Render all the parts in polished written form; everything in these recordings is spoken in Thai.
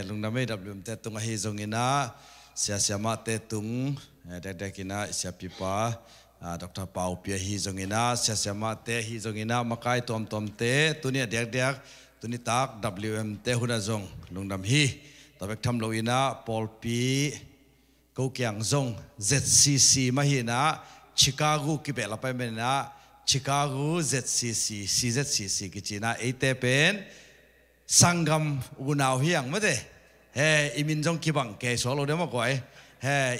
ลุงน้ำไม่ดับลืมเตตุงอาฮิจงอินะเสียเสียมาเตตุงเด็กๆกินะเสียปิปาดร.เปาเปียฮิจงอินะเสียเสียมาเตฮิจงอินะมาไกตอมเตตัวนี้เด็กๆตัวนี้ตัก WM เตหุนจงลุงน้ำฮีตัวเบกทำโลอินะปอลปีกูเกียงจง ZCC มาฮีนะชิคาโกกิเบลไปเมนะชิคาโก ZCC CZCC กิจีนะเอเตเป็นสังกัมอุณาเฮียงไม่ได้อิมินจงกิบังเกสโซโลเดมก่อย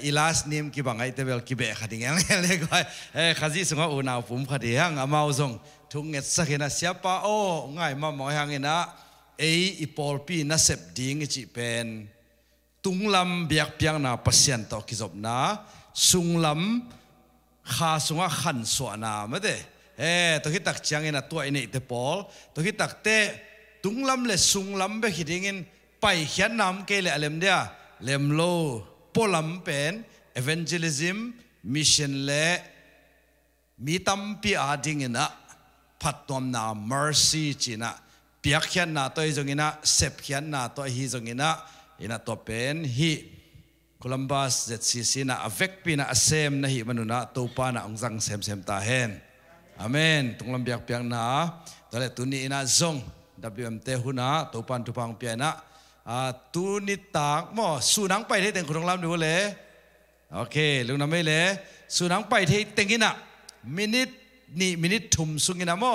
อีลาสนิมกิบังไอเตเบลกิเบขัดยังเลยก่อยข้าจีสงอุณาภูมิขัดยังอามาจงทุงเงสักนะเสียป้าโอ้ง่ายมามองยังนะอีปอลปีน่าเสพดิ้งจีเป็นตุงลำเบียกเปียงนาพัศยันตอกิจบนะสุงลำข้าสุงขันสวนาไม่ได้ตัวที่ตักจังเงินตัวนี้เตปอลตัวที่ตักเตตุงลำเลสุงลำเบคิดเงินไปเขียนนำเกลเลมเดียเลมโลปอลำเป็น evangelism mission เลมีตั้มปีอาดิ่งนะพัดตัวนา mercy จีนะเปียกเขียนนาตัวอีจงนะเสพเขียนนาตัวฮีจงนะอินะตัวเป็นฮีโคลัมบัส ZCC นะอเวกปีนะเซมนะฮีมนุนะตัวปานะองจังเซมตาเห็นอาเมนตุงลำเบียกเปียงนะตัวเลตุนี้นะจงWMT หุ่นนะตัวปันตุพังเปียนะตูนิตากมอสุนังไปที่เต็งคุณลำดูเลยโอเคลุงน้ำไม่เลยสุนังไปที่เต็งกินนะมินิททุ่มสุกินนะมอ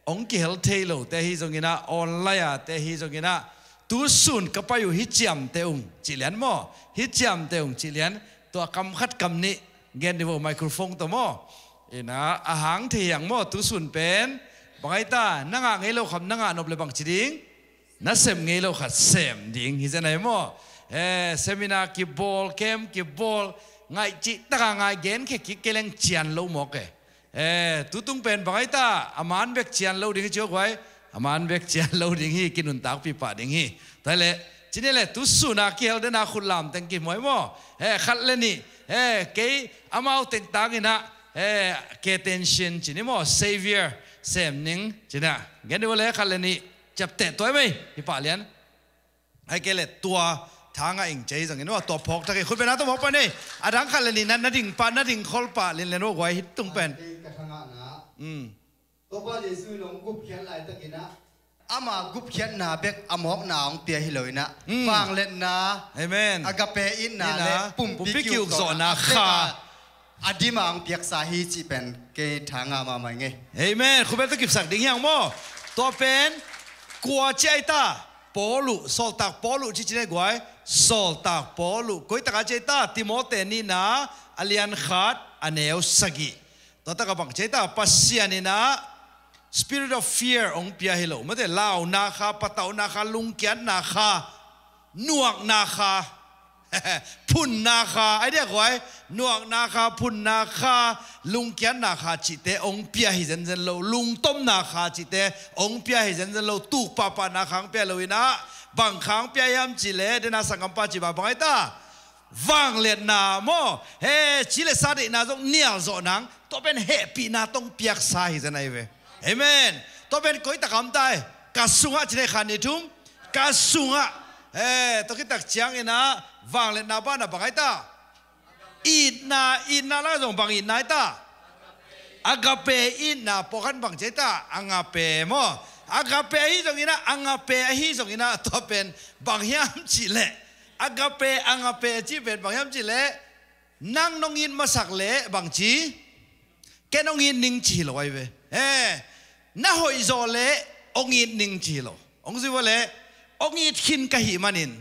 องค์เฮลเทโลแต่ฮิจงกินะออนไลน์แต่ฮิจงกินะตูสุนกับไปอยู่ฮิจิมเตอุงจิเลียนมอฮิจิมเตอุงจิเลียนตัวคำคัดคำนี้เงินดีกว่าไมโครโฟนตัวมอนะอาหารเที่ยงมอตูสุนเป็นบางไอ้ตานั่งไงเราคำนั่งนบเลยบางจีดิงนั่งเสมไงเราขัดเสมดิงฮิจะไหนมั่วเซมินากีบอลเกมกีบอลไงจิตต่างไงเกนแค่กิเกลังเชียนเราหมกตุตุงเป็นบางไอ้ตาอามันเบกเชียนเราดิ่งเจ้าไว้อามันเบกเชียนเราดิ่งฮีกินอุนตากปีป่าดิ่งฮีแต่เลยจีนี่แหละตุสุนักเกี่ยวเดินนาคุณลำแต่งกิมวยมั่วขัดเลยนี่เกย์อามาเอาแต่งตากินะเกเทนชินจีนี่มั่ว saviorเสมนิงจีน่ะเงี้ยดูเลยขัดเลยนี่จับเตะตัวไหมพี่ป่าเลียนไอ้เกล็ดตัวทางอิงใจสังเกตว่าตัวพกถ้าเกิดคุณเป็นนักตัวพกไปนี่อาดังขัดเลยนี่นั่นดิ่งป่านั่นดิ่งคอลป่าเลียนเลียนว่าไว้ฮิตตุ้งเป็นตัวพ่อเยซูลงกุบเขียนลายตะกี้นะอามากุบเขียนนาเบกอมอกนาองเปียฮิเลยนะฟังเล่นนะเอเมนอากาเปอินนาเล่ปุ่มปิกิวก่อนนะค่ะอดีมังเปียกสาฮีจีเป็นเกทางอามาไม่ไงเอเมนคุณเป็นตะกิบสักดิ่งยังมั่วตัวเป็นกัวเจต้าปอลุโซลตักปอลุที่จีได้กวยโซลตักปอลุกุยตะกาเจต้าติโมเตนีนะอเลียนขาดอเนวสกิตัวตะกบังเจต้าปัสเซียนีนะ spirit of fear องเปียฮิโลไม่ได้เล่านาคาปะเตานาคาลุงเกียนนาคานวกนาคาพุ่นนาคาไอเดียกไว้นวกนาคาพุ่นนาคาลุงเกียนนาคาจิตเตองเปียหิเซนเซนโลลุงต้มนาคาจิตเตองเปียหิเซนเซนโลตุกปาปานาคางเปียโลวินะบางครั้งเปียยามจิเลเดนาสังกัมปาจิบาบังไอตาวังเลียนนาโมเฮจิเลซาดินาจงเนียลโจนังตัวเป็นเฮปีนาต้องเปียกสาหิเซนไอเวเอเมนตัวเป็นกุยตะคำตายกัสุงะจิเลขานิทุมกัสุงะตัวคิดตักเชียงอินะวางเล่นนาบ้านนะบังไอตาอินนาละจงบังอินนาตาอากาเปอินนาพอกันบังเจตาอังอาเปโมอากาเปฮิจงอินะอังอาเปฮิจงอินะตัวเป็นบังยามจิเลอากาเปอังอาเปจีเป็นบังยามจิเลนั่งนงอินมาสักเลบังจีแกนงอินนิงจีโลไว้เวน่าหอยโซเลองอินนิงจีโลองซิวเลองอิดขินกะหิมันิน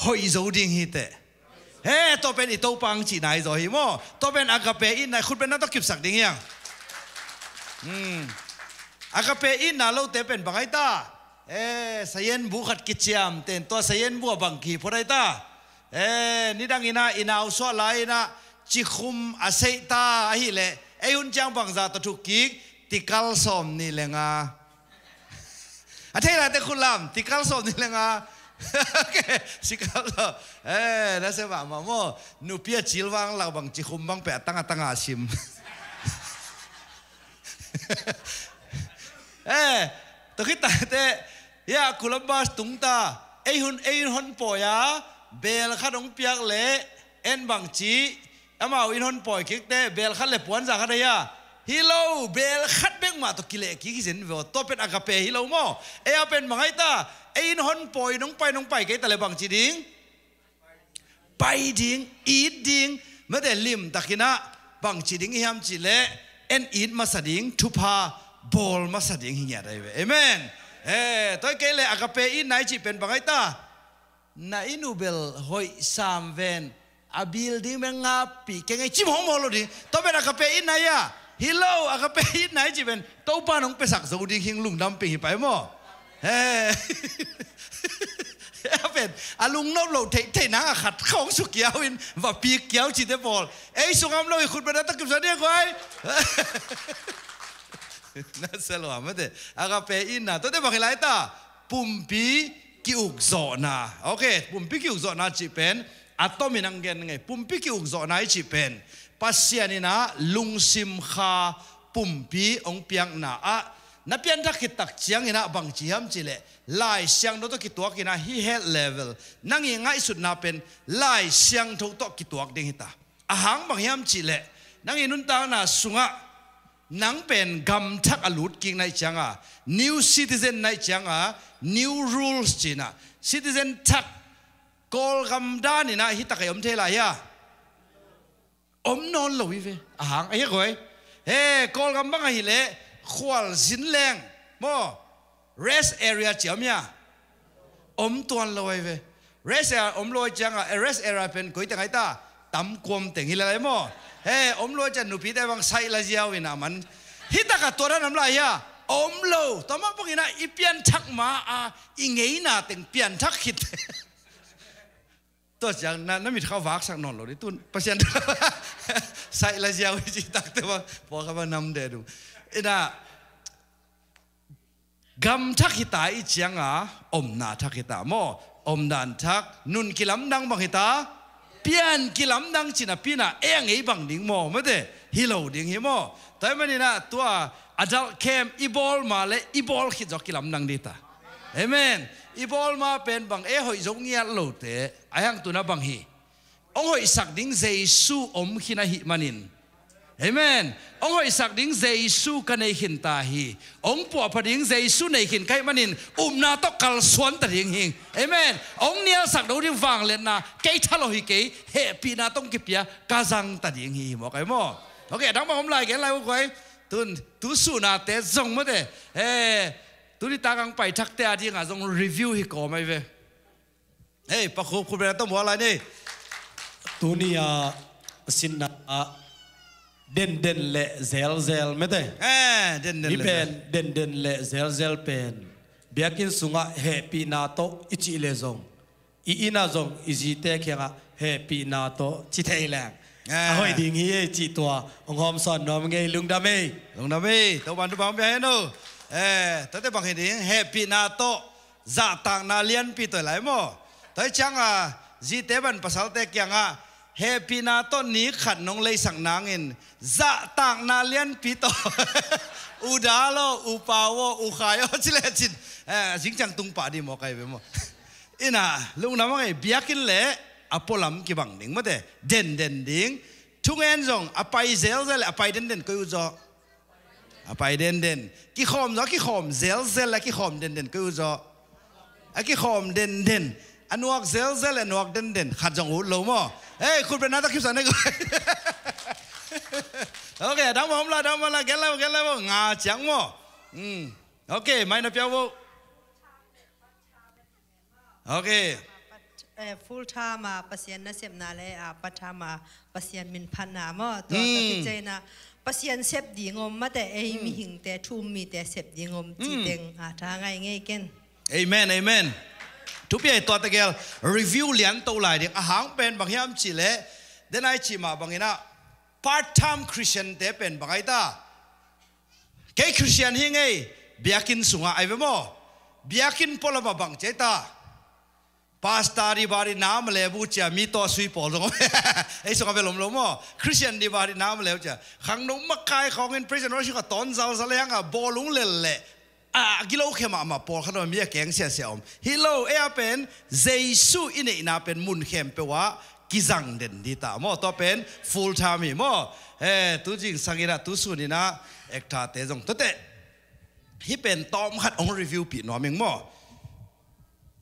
หอยโซดิงฮิเตตัวเป็นอิโตปังจีนายโซฮิโมตัวเป็นอากาเปอินนายคุณเป็นนักตะกิบสักดิ่งยังอากาเปอินนาเราเตเป็นบังไอตาสยันบุขัดกิจยามเต็นตัวสยันบัวบังกีพอได้ตานี่ดังอินาอุสวาลายนะจิคุมอาศัยตาฮิเลอุนจังบังซาตทุกิกติคัลสอมนี่เลงาอาเทระเตคุณลำติคัลสอมนี่เลงาสิคัลนั่นเสว่ามาโมนูเปียจิลวังเราบังจิคุมบังแปะตั้งอาชิมตัวคิดแต่ ยากุลบาสตุงตาเอหุนปอยาเบลขัดองเปียกเละเอ็นบังจีอามาอินหุนปอยคิกเตเบลขัดเละปวนจากอะไรยาฮิโลเบลขัดเบงมาตกิเลกิกิสินเวอตัวเป็นอากาเปฮิโลโมเอเป็นมังไงตาอินหุนปอยน้องไปเกตแต่เละบังจีดิงไปดิงอีดดิงเมื่อแต่ลิมตะกินะบังจีดิงฮิมจีเละเอ็นอีดมาสดิงทุพาบอลมาสดิงหิงอะไรเว้เอเมนตัวเกลอากาเปอินไหนจีเป็นบังไงตานาอินูเบลหอยสามเวนอาบิลดิ้งเมงาปีเก่งไอจิมหงมอลดิตัวเป็นอากาเปอินไหนอะฮิโลอากาเปอินไหนจีเป็นตัวป้าน้องไปสักสูดิ้งหิงลุงดำปีไปมั้งเป็นอาลุงนบเราเทนังขัดของสุกี้เอาอินว่าปีเกี่ยวจีเตบอลสุกามเราคุณเป็นนักตะกุบสันเนี่ยก้อยน่าเสียหลัวมั้งเดอากาเปอินนะตัวเด็กบอกอะไรตาปุ่มปีกิอุกโซนาโอเคปุ่มปีกิอุกโซนาจีเป็นอะตอมินังเกนไงปุ่มปีกิอุกโซนาจีเป็นปัสยานินะลุงซิมคาปุ่มปีองเปียงนาอะนับยันทักขิตักเชียงนะบางจีฮัมจีเล่ลายเชียงโดตัวกิตัวกินะฮีเฮดเลเวลนั่งยังไงสุดนาเป็นลายเชียงทุกตัวกิตัวกิหิตาอาหางบางฮัมจีเล่นั่งยินุนตานะสุงะนังเป็นกำทักอลุดกิงในจังอ่ะ new citizen ในจังอ่ะ new rules จีน่ะ citizen ทักกอลกำด้านนี่นะฮิตะกยมเทลายะอมนอนลอยเวอาหางไอ้ยังไงกอลกำบังไอ้เล่ขวลสินแรงโม rest area เจียมยาอมตัวลอยเว rest area อมลอยจังอ่ะ rest area เป็นกุยแต่ไงตาตั้มกวมแต่งฮิลอะไรโมอมโลจะหนุปีได้บางไซลาเจียววินามันฮิตากตัวนั้นน้ำลายอะอมโลต่อมาพวกนี้นะอีเปียนทักมาอีเงี้ยน่ะแต่งเปียนทักขิดตัวอย่างนั้นมีข้าวฟักสักนอนหรอดิตุนเปอร์เซ็นต์ไซลาเจียวจิตักแต่ว่าพอเขามานำเดดูน่ะกำทักขิตาอีเจียงอมนาทักขิตาโมอมดันทักนุนกิลำดังบางขิตาเปียนกิลำดังจินาปีน่ะไงบังดิ่งโมไม่ได้ฮิโลดิ่งฮิโมแต่ไม่นี่นะตัวอาจารย์เข้มอีบอลมาเลยอีบอลคิดจอกกิลำดังดีตาเอเมนอีบอลมาเป็นบังหอยจงเงียโลเตไอ้ยังตัวน่ะบังฮีองหอยสักดิ่งเจสูอมขินาฮิมันินเอเมนองหอยสักดิ่งเจสูกันในหินตาฮีองปัวพดิ่งเจสูในหินไก่มันินนาตกัลสวนตะดิ่งหิงเอเมนองเนียสักดูดิ่งฟังเลนนะไก่ทะเลหิเกยเฮปีนาต้องกิบยากาจังตะดิ่งฮีบอกไอ้โมโอเคทั้งหมดผมไล่กันไล่พวกไอ้ตุสูนาเตะส่งมาเด้ตุนี่ตากังไปทักเตะที่งาส่งรีวิวให้ก่อไม่เว้ประคุคุณเป็นต้องบอกอะไรนี่ตุนี่สินนะเด่นเละเซลไม่ได้เด่นนี่เป็นเด่นเละเซลเป็นเบียกินสุงะเฮปีนาโตอิจิเลซงอีน่าซงอิจิเตะแค่เฮปีนาโตจิเทแรงหอยดิ่งเฮียจีตัวองหอมสอนน้องไงลุงดามีตัวบันทุบังไปให้หนูตัวแต่บางทีดิ่งเฮปีนาโตจะต่างนาเลียนปีตัวไหนมั้งตัวจังจีเตบันภาษาเตกยังเฮปีนาโตนี้ขัดน้องเลยสั่งนางเงินจะต่างนาเลียนปีตัวอุดาโลอุปาวอุขายจิเลจินจริงจังตุงป่าดีมอกไก่ไปมั้งอิน่ะลุงน้ำว่าไงเบียกินเละอพอลำกี่บังดิ่งมั้งเด้เด่นดิ่งทุกเงินจงอภัยเซลล์อภัยเด่นก็อยู่จ่ออภัยเด่นกี่ขอมจ่อกี่ขอมเซลล์และกี่ขอมเด่นก็อยู่จ่อกี่ขอมเด่นอันวกเซลล์และนวกเด่นขัดจงหูลงมั้งคุณเป็นนักตะคิวสันได้ก่อนโอเคทั้งหมดละแกแล้วงาจังมั้งโอเคไม่นับยาวโอเคfull time ปัสยานนัเสพนาเลยปัทมาปัสยานมินพันนามตัวตัดใจนะปัสยานเสพดีงมมาแต่มีหิงแต่ทุ่มมีแต่เสพดีงมจีเต็งทางไงกันเอเมนทุกอย่างตัวตะเกียบรีวิวเลี้ยงตัวไหลเด็กอาหารเป็นบางอย่างจีเล่เดินไอจีมาบางอย่างนะ part time Christian เตเป็นบางอย่างตาแค่ Christian ยังไงเบียกินสุงะไอ้เว้ยมั้งเบียกินพอละมาบางใจตาPastor di bari nama lebu cia mito sui polong, suka belum lomo Christian di bari nama lebu cia, kang nung makai kongin prison worship ka ton zau zaleng bolung lele, กิโลเข้มาปอลขนมมีแกงเสียอมฮิโลเป็นเยซูอินนาเป็นมุนเข้มเปว่ากิจังเด่นดีตามอตัวเป็น full time มอตัวจริงสังเกตตัวสุนีนะเอกท่าเตจงตัวเตฮิเป็นตอมขัดองรีวิวปีนอมิงมอ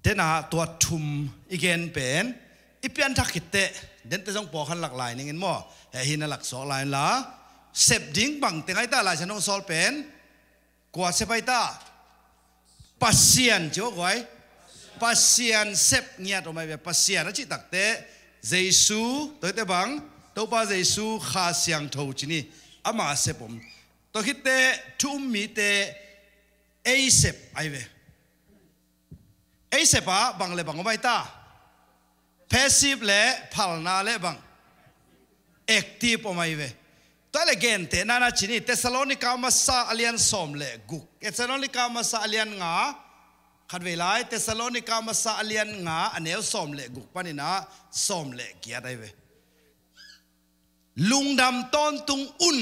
เดน่าตัวทุมอีกเกนเป็นอีเปียนทักขิดเตเดินเตจงปอขันหลักลายนึงเงินมอหินหลักสองลายละเสพดิ้งบังเตงไอตาลายฉันต้องสอลเป็นกว่าเสพไอตาปัสเซียนจ้าไว้ปัสเซียนเสพเงียตัวไม่เป็นปัสเซียนนั่นจิตักเตเยซูตัวเตบังตัวป้าเยซูข้าเสียงทูจินี่อามาเสพผมตัวคิดเตทุ่มมีเตเอเสพไอเวเอเสพะบังเลยบังไม่ตาเพสซีฟเล่พัลนาเล่บังแอคทีฟออกมาอีเวตัวเล็กเกนเตน่าจะชินี่เทสซาโลนิกามาซาอเลียนสอมเล่กุกเทสซาโลนิกามาซาอเลียนงาขัดเวลาเทสซาโลนิกามาซาอเลียนงาอันเนี้ยสอมเล่กุกปานินะสอมเล่เกียร์ได้เวลุงดำต้นตุงอุ่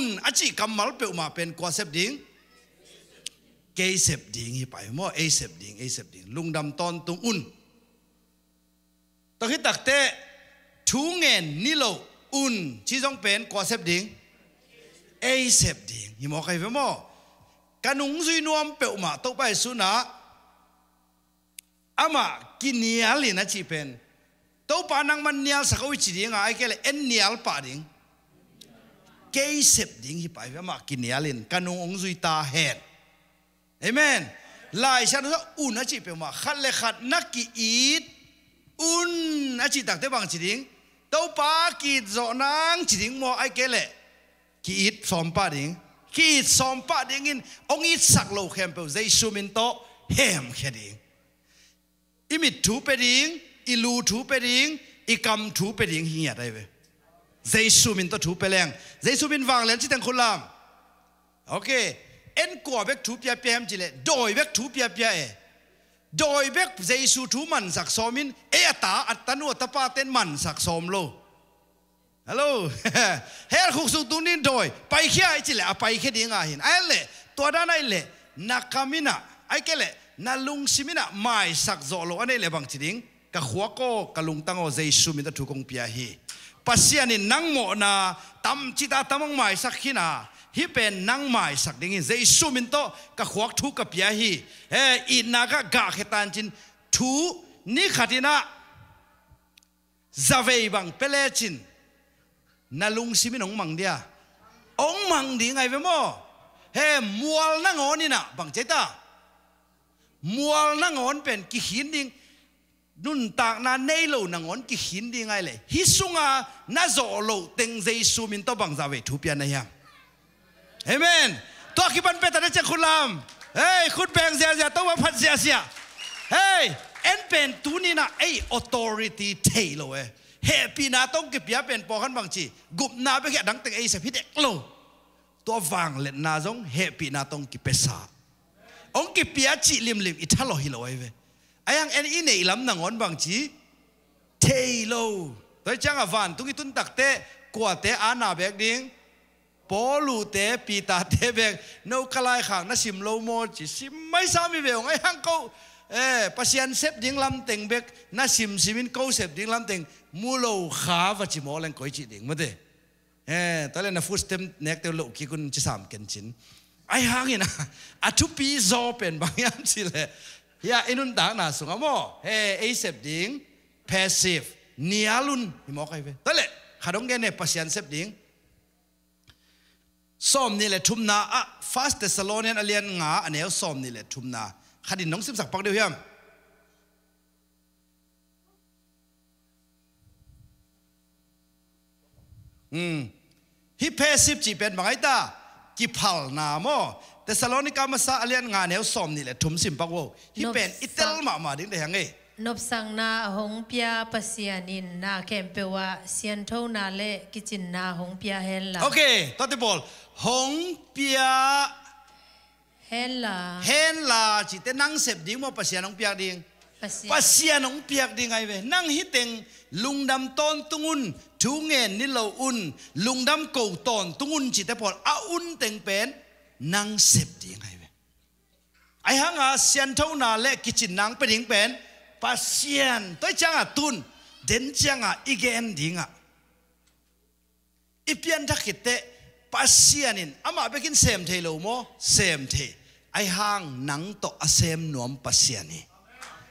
นอาชีกำมัลเปิลมาเป็นกว่าเสพดิ้งเกยเสพดิ้งฮีไปมั่วเอเสพดิ้งลุงดำต้นตุงตะคิดตักเตะทูเงินนี่โลอุ่นชี้จงเป็นกว่าเสพดิ้งเอเสพดิ้งฮีมอใครเฟมั่วกันนุ่งซุยนวมเปิลมาตกไปสุนัขอามากินเนียลินะชีเป็นตัวปานังมันเนียลสักวิจิดิ้งไอ้แกเลยเอ็นเนียลปาดิ้งเกยเสพดิ้งฮีไปเฟมากินเนียลินกันนุ่งซุยตาเห็นเอเมนลายฉันว่าอุ่นนะจีเปียวมาขัดเลยขัดนักกีอีดอุ่นนะจีตักเตบังจีดิงเต้าปากีดโจนังจีดิงมัวไอเกลเลกีอีดสอมปาดิงกีอีดสอมปาดิงินองอีดสักโลเข้มเปียวใจซูมินโตเฮมแค่ดิงอิมิดถูเปดิงอิลูถูเปดิงอิกำถูเปดิงเฮียได้เว้ใจซูมินโตถูเปแรงใจซูมินวางเลนที่ตั้งคนลามโอเคเอ็นกัวเบกทูเปียเปียมจิเลโดยเบกทูเปียเปียโดยเบกเจสูทูมันสักสอมินตาอัตตันวตปาเต้นมันสักสอมโลฮัลโหลเฮลคุกสุตุนินโดยไปแค่ไอจิเลไปแค่ดีงาหินไอเล่ตัวด้านไอเล่นักขามินะไอเกเล่นาลุงซิมินะไม่สักโจโลอันนี้เล่บังจิดิงกะขวโกกะลุงตังโอเจสูมินตะทุกงเปียฮีปัสยานินังโมนาตั้มจิตาตั้มไม่สักขีนาฮิเป็นนังไม้สักดิ่งเจสุมินโตกับขวักทุกกับยาฮีอินนักกะเขตันจินทูนี่ขัดินะซาเวบังเปเลจินนาลุงซิมินองมังเดียองมังดีไงเวโมมัวลนังอนี่นะบังเจตามัวลนังอนเป็นกิหินดิ่งนุ่นตากนาเนโลนังอนกิหินดิ่งไงเลยฮิสุงานาโจโลเต็งเจสุมินโตบังซาเวทูเปียนายามเอเมนตัวคิบันเป็นแต่เจ้าคุณลำเฮ้ยคุณแบ่งเสียต้องมาพัดเสียเฮ้ยเอ็นเป็นตัวนี้นะauthority เทโลเฮปีนาต้องเก็บยาเป็นปอกันบางทีกุบนาไปแค่ดังแต่ไอ้เสพิเด็กโลตัวฟังเล่นนาจงเฮปีนาต้องกิบเปสาองกิบยาจีลิมอิทาโลฮิโลไอ้ยังเอ็นอินเอลัมนังอนบางทีเทโลตัวจังอวันตุกิตุนตักเตะกว่าเตะอานาเบกดิ้งปอลูเตปีตาเตเบกนูคลายขังนัสิมโลโมจิสิมไม่สามีเบงไอ้ฮังเขาปัสยันเซฟดิ้งลำเต็งเบกนัสิมสิมินเขาเซฟดิ้งลำเต็งมูโลขาวัชิโมเลนก้อยจิดิ้งมาเดตอนแรกนะฟูสเต็มเน็กเตลโลกิคุณจะสามกันจินไอ้ฮังนี่นะอัทุปีโซเป็นบางอย่างสิเลยยาอินุนต่างน่ะสุงามอไอเซฟดิ้งแพสซีฟเนียลุนฮิโมใครเว้ตอนแรกขาดงเกนเนี่ยปัสยันเซฟดิ้งซ้อมนี่แหละทุมนาฟาสเตสโลเนียนอเลียนงาอันนี้ซ้อมนี่แหละทุมนาขดินน้องซิมสักปักเดียวยังฮิเพสิบจีเป็นบางไอ้ตากิพัลนาโมเตสโลนิกามาซาอเลียนงาเนี่ยซ้อมนี่แหละทุมซิมปักโวฮิเป็นอิตาลมาดิ้งได้ยังไงนบสังนาหงเปียปัสยานินนาเข้มเปวะเซียนโทนาเลกิจินนาหงเปียเฮลลาโอเคต่อที่บอลหงเปียเฮลลาจิตนั่งเสพดิ้งว่าปัสยานงเปียดิ้งปัสยานงเปียดิ้งไงเว้นั่งฮิตเต็งลุงดำต้นตุงุนทูเงินนี่เราอุ่นลุงดำเก่าต้นตุงุนจิตแต่บอลอุ่นเต็งเป็นนั่งเสพดิ้งไงเว้ ไอ้หังเสียนเท่านาเละกิจินนังเป็นหิงเป็นปัสเซียนตัวจังตุนเด่นจังอีเกนดิ่งอีเปียนทักขิดเตปัสเซียนินอามาไปกินเซมเทโลโมเซมเทไอ้หังนังโตอาเซมนวมปัสเซียนี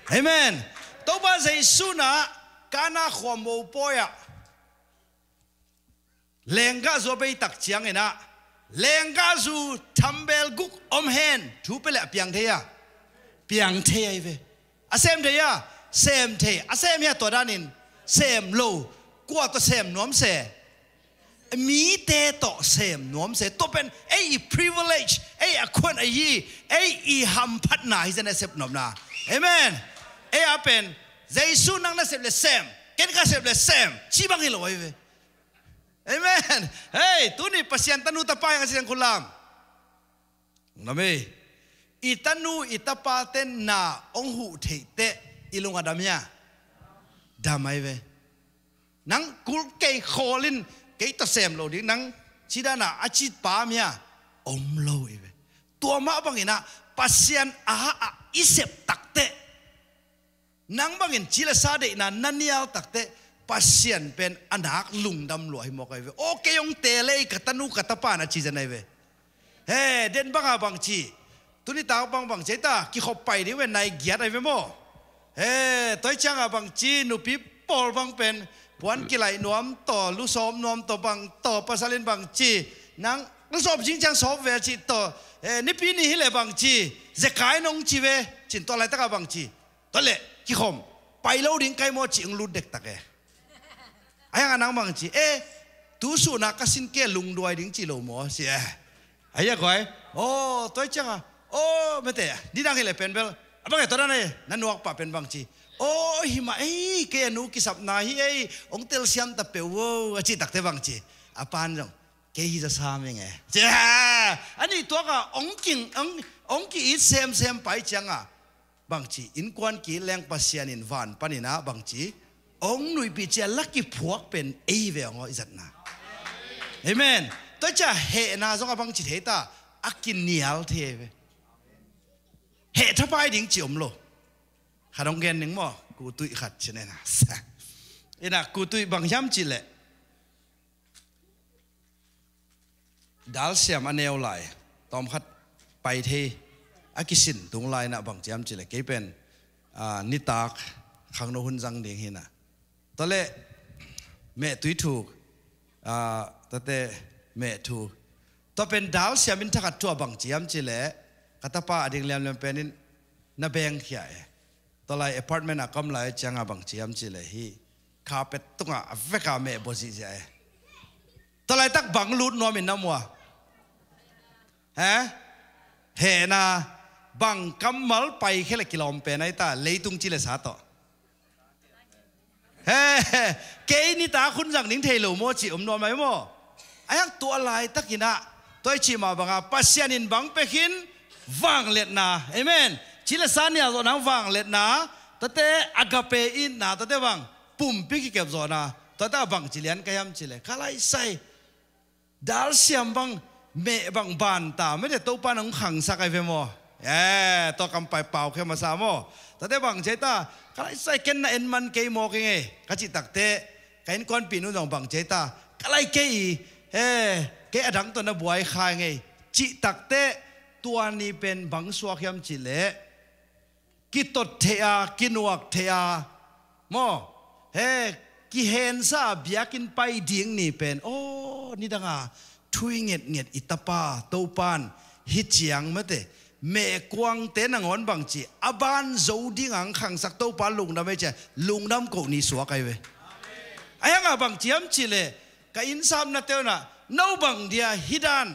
เอเมนตัวบ้าใจสุนะกานาขวมโมปอยะเลงกาโซไปตักเชียงเองนะเลงกาซูทำเบลกุกอมเฮนทูไปละเปียงเทียเปียงเทียเวอาเซมเทียเซมเทอาเซมเฮียตัวด้านินเซมโลกว่าตัวเซมนวมเสมีเตโตเซมนวมเสตัวเป็นไอ้ privilege ไอ้คนไอ้ยี่ไอ้หัมพัดนาฮิจะได้เซมนวมนาเอเมนไอ้เป็นเจสุนังน่ะเซมเลเซมเก่งก็เซมเลเซมชีบังฮิโลไว้เวเอเมนเฮ้ยตัวนี้ปัสยันตันูตะปายกันสิยังคุลามนะเมอิตันูอิตาปาเตนนาองหูเทเตอิลุงอดามยาดามไอเวนังกุลเกยโคลินเกยตะเซมโลดินังชิดานาอาชิตปามยาอมโลไอเวตัวมาบังอินะปัสยันอาฮะอิเซปตักเตนังบังอินชิลซาเดนันนันยาตักเตปัสยันเป็นอนักลุงดำลอยมอกไอเวโอเคยงเตเลกตันูกตะปานะชีจันไอเวเฮ้เด่นบังอาบังชีตุนิตาบังเจตากิขบไปนี่เว้นในเกียรติไอเวโมเฮ้ตัวจังอาบังจีนุปีปอลบังเป็นวันกิไลนวมต่อลุสอมนวมต่อบังต่อภาษาลินบังจีนังลุสอมจริงจังซอฟต์แวร์จีต่อนี่ปีนี้ฮิเลบังจีจะขายนงจีเวจินตัวอะไรตะกาบังจีตัวเละกิขมไปเล่าดิ้งไก่โมจิงลุดเด็กตะแกไอ้ยังนังบังจีตูสุนักกสินเกลุงด้วยดิ้งจีโลโมเสียไอ้ยังไงโอ้ตัวจังอ่ะโอ้ไม่เตะนี่ดังเลยเป็นเบลอะไรตัวนั้นเลยนั่นนวกป่าเป็นบางจีโอ้หิมะเกนูกิสับนาฮีองเตลเซียมตะเปวจีตักเตบางจีอาปานจงเกฮิจะสามยังไงเจ้าอันนี้ตัวก็องกิงองกีเซมไปจังอ่ะบางจีอินควันกีแรงปัสยานินวันปานินะบางจีองหนุ่ยปีเจลักกี้พวกเป็นเวงอิจัดนะเอเมนตัวจะเฮนาจงบางจีเฮตาอากินเนียลเทเวเหตุทำไมดิ้งจิ๋มโลขาดองเกนหนึ่งมั้งกูตุยขัดใช่ไหมนะเอ็นะกูตุยบางย้ำจิเละดัลเซียมอันเนวไลตอมขัดไปเทอากิสินตรงไลนะบางย้ำจิเละเกี่เป็นนิตากขังโนหุนจังดิ้งเห็นนะตอนเล่แม่ตุยถูกตอนเต้แม่ถูกตอนเป็นดัลเซียมินทักตัวบางย้ำจิเละกตาป้าดิ่งเลี้ยมเป็นน่าแบงขี้ตอนไรอพาร์ตเมนต์กำไรจังบังจีมจีเลยฮีคาเป็ดตุ้งเวกาเมบอสิเจตอนไรตักบังลูดนัวมินน้ำวัวฮะเฮน่าบังกำมัลไปแค่ละกิโลเมตรในตาเลยตุงจีเลยสาต่อเฮ้เกย์นี่ตาคุณสั่งนิ่งเทโลโมจีนัวไหมโมไอ้ยังตัวอะไรตักกินะตัวจีมาบังปัสยานินบังเปกินวางเล็ดนาเอเมนชิลซานี่เราหนังวางเล็ดนาแต่เตะอากาเปอินนาแต่เตะวางปุ่มพิกเก็บโซนาแต่เตะวางจิเลียนก็ยำจิเลข้าไล่ใส่ดัลเซียมบังเมบังบานตาไม่ได้ตัวปานังขังสักไอเฟโมตัวกำไปเป่าแค่มาสามโมแต่เตะวางเจตาข้าไล่ใส่เกนน่ะเอ็นมันเกยโมกไงข้าจิตักเตะเกนก้อนปีนุ่งบังเจตาข้าไล่เกยเกยดังตัวน่ะบวยคายไงจิตักเตะตัวนี้เป็นบังสวกยำจิเลกิตดเทียกินวกเทียโมกิเฮนซาเบียกินไปดิ่งนี่เป็นโอ้นี่ดังอ่ะทุยเงียดอิตาปาโตปานฮิจียงมาเตเมกวางเตนังวันบังจีอาบานโจดิ่งอังขังสักโตปานลุงดำไม่ใช่ลุงดำกูนี่สวกไอเวไอ้ยังอ่ะบังจียำจิเลกับอินซามนาเตอร์น่ะน้าบังเดียฮิดาน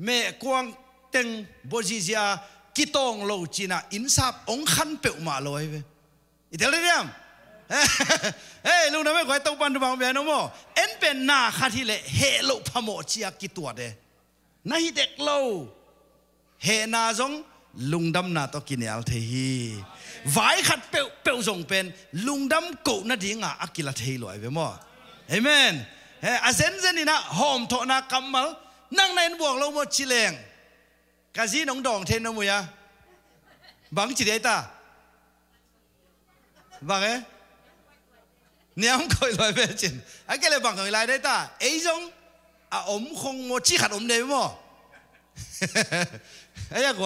เมกวางเต็งบจิเซียกิตองโลจีน่ะอินซับองคันเปิลมาเลยเว้ยอีเดลเรียมลุงนั่นไม่ค่อยต้องปันบังเบียนโมเอ็นเป็นนาคาที่เละเฮโลพโมจียกิตัวเดน่าฮิเด็กโลเฮนาจงลุงดำนาตอกินเอลเทีไว้ขัดเปิลจงเป็นลุงดำกูน่าดิ่งอ่ะอักิลาเทีลอยเว้ยโมเอเมนอาเซนเซนี่นะหอมโถนากำมัลนั่งในบวกเราโมชิเลงกาซีน้องดองเทนนะมุยะ บังจีได้ตาบังเนี่ยผมเคยลอยไปจินไอ้แกเลยบังเคยลอยได้ตาไอ้จงอมคงโมจิขัดอมได้มั้งไอ้ยังไง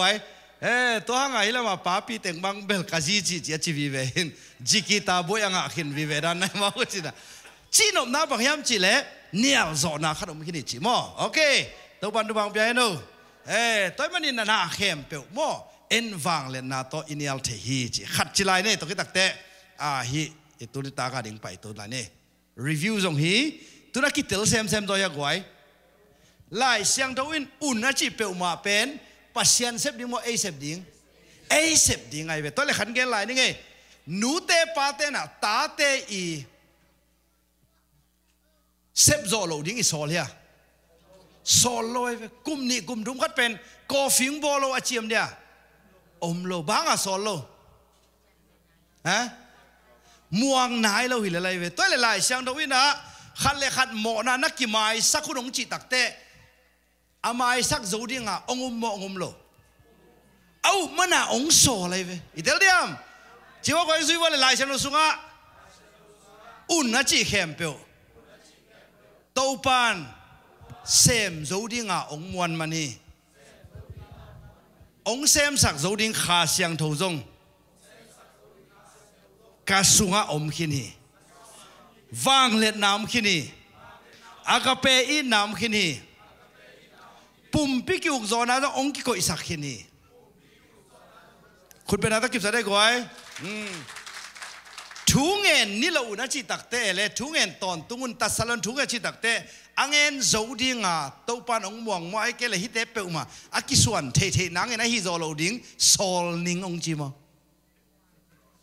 ตัวหางไงแล้วมาป้าปีเต็งบังเบลกาจีจีวิเวหินจิกิตาบอยงหินวิเวด้านไหนมาก็จีน่ะจีนอมน้าบังยามจีเล่เนี่ยจอนาขัดอมหินจีมั้งโอเคตัวบันดูบังเปียโน่ตัวมันนี่น่าเข้มเปียวมั้งเอ็นวังเล่นนาโตอินิอัลเทฮีจีขัดจีไรเนี่ยตัวกิตักเตะฮีตัวนี้ตากาดิ่งไปตัวนั้นเนี่ยรีวิวตรงฮีตัวนักกิตเตลเซมตัวยังไงไล่เสียงตัวอินอุ่นนะจีเปียวมาเป็นปัสยันเซฟดิ้งมั้งเซฟดิ้งไงเว้ยตัวเล็กขันเกลไล่นี่ไงนูเตปาเตน่ะตาเตอีเซฟโซโลดิ้งอีโซเลียโซโลเว้ยกุมนี่กุมดุมขัดเป็นกอฟิงโบโลอาเจียมเดียอมโลบางอะโซโลฮะม่วงนายเราหิเลอะไรเว้ยตัวหลายๆเสียงตัววินะขัดเลยขัดหมอนะนักกิมายสักคนองจีตักเตะอามายสักจูดิ้งอะองุมโมองุมโลเอามันอะองโซอะไรเว้ยอีเดลเดียมจีว่าก็ยังซื้อว่าหลายๆเสียงเราสุงะอุ่นนะจีเข้มเปียวโตปันเซมจูดิ้งอะองมวนมันนี่องเซมสักจูดิ้งขาเสียงทูจงกาสุงะอมขินีวางเล็ดน้ำขินีอากาเปอีน้ำขินีปุ่มพิกิวจอนะต้ององกิโกอิสักขินีคุณเป็นอะไรกิบสัได้ก่อยทุ่งเงินนี่เราอุณจิตักเตะเลยทุ่งเงินตอนตุ้งุนตัดสลันทุ่งเงินจิตักเตะอังเงินโจดิ้งอ่ะตัวปานองม่วงมาไอ้แกเลยฮิตเตเปอุมาอากิส่วนเทนังเงินไอ้ฮิโซโลดิ้งโซลนิงองจิมา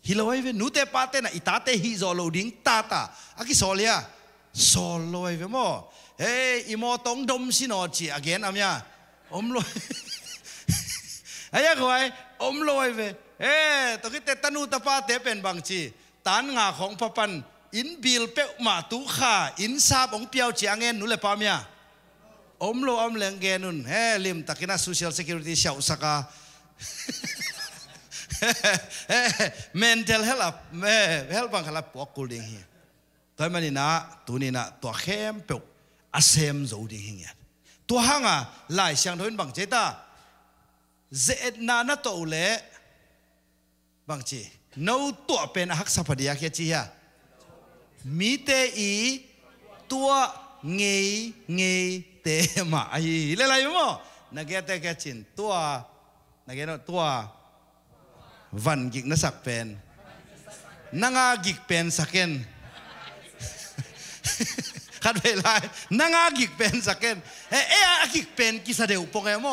ฮิโลไอเวนูเตปาเตนะอิตาเตฮิโซโลดิ้งตาอากิโซเลียโซโลไอเวโมอิโมตงดมสิโนจิอเกนอามยาอมโลไอ้ยังไงอมโลไอเวตัวคิดเตตันูตปาเตเป็นบางจีตานงาของพปันอินบิลเปะมาตุขาอินซาบองเปียวจีอังเงินนูเลปามยาอมโลอมเลงเกนุนลิมตะกินา social security เชาสักาmental health health บางขลับปวกกูดิ้งเฮียตัวมันนี่นะตัวนี้นะตัวเข้มเปียวอาเซมโจดิ้งเฮียตัวห้างอ่ะหลายเสียงทวินบางเจตาเจตนาหน้าตัวเล่บางจีนู้ตัวเป็นหักสัพพะเดียแค่จีฮะมีเตอีตัวเงยเตมาไอ้เรื่องอะไรมั้งนักเก็ตแค่จินตัวนักเก็ตตัววันกิกนัสักเป็นนางากิกเป็นสักเกนขัดเวลานางากิกเป็นสักเกนอากิกเป็นกิสเดอุปงเอโม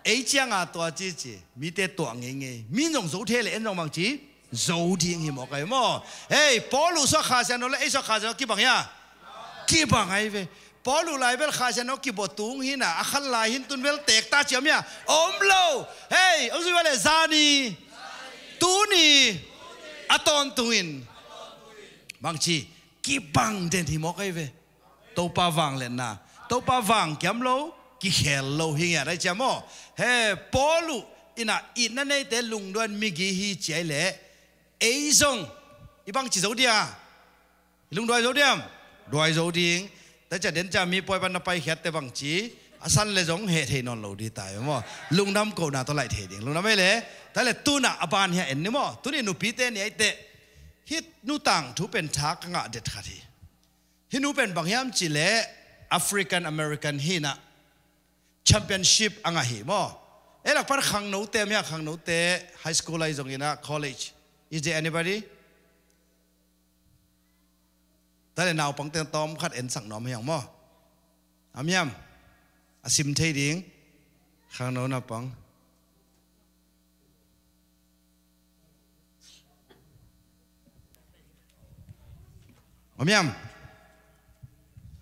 เจียงอาตัวจีมีเตตัวเงยมีน้องโจเทเลนน้องบางจีโจดิ้งหิมอกไอโมปอลูสขาเซนโนเลสขาเซนกิบังยากิบังไอเวปอลูไลเบลขาเซนโนกิบตุงหินะอัคลายหินตุนเบลเตกตาเจียมยาอมโลเอาสิว่าเลซานีตูนี่อัตอนตุอินบางทีกิบังเดนหิมอกไอเวตัวปาวังเลนนะตัวปาวังแกมโลกิเขลโลหิงอะไรจำโมปอลูอินั่นในแต่ลุงดวนมิกิฮีเจเล่ซงอีบางจีโจเดียลุงดวยโจเดียมดวยโจดิ้งแต่จะเดินจะมีปอยปันไปเขียดแต่บางจีอาศันเลยจงเทนอนโลดีตายมั้งลุงน้ำกูน่าตัวไหลเทดิ้งลุงน้ำไม่เล่แต่เลยตูน่ะอบานเฮียเอ็นนี่มั้งตัวนี้หนูปีเตนี่ไอเตฮิตนูต่างทุเป็นทักงะเด็ดขาดฮินูเป็นบางยามจีเล่แอฟริกันอเมริกันฮินะแชมเปี้ยนชิพอ่างหิมั้งหลักพันขังโนเตมีขังโนเตไฮสคูลอะไรตรงนี้นะ college is there anybody แต่ในนาวปังเตนตอมขัดเอ็นสั่งน้อมให้ยังมั้งอามีมอาซิมเทดิ้งขังโนนะปังอามีม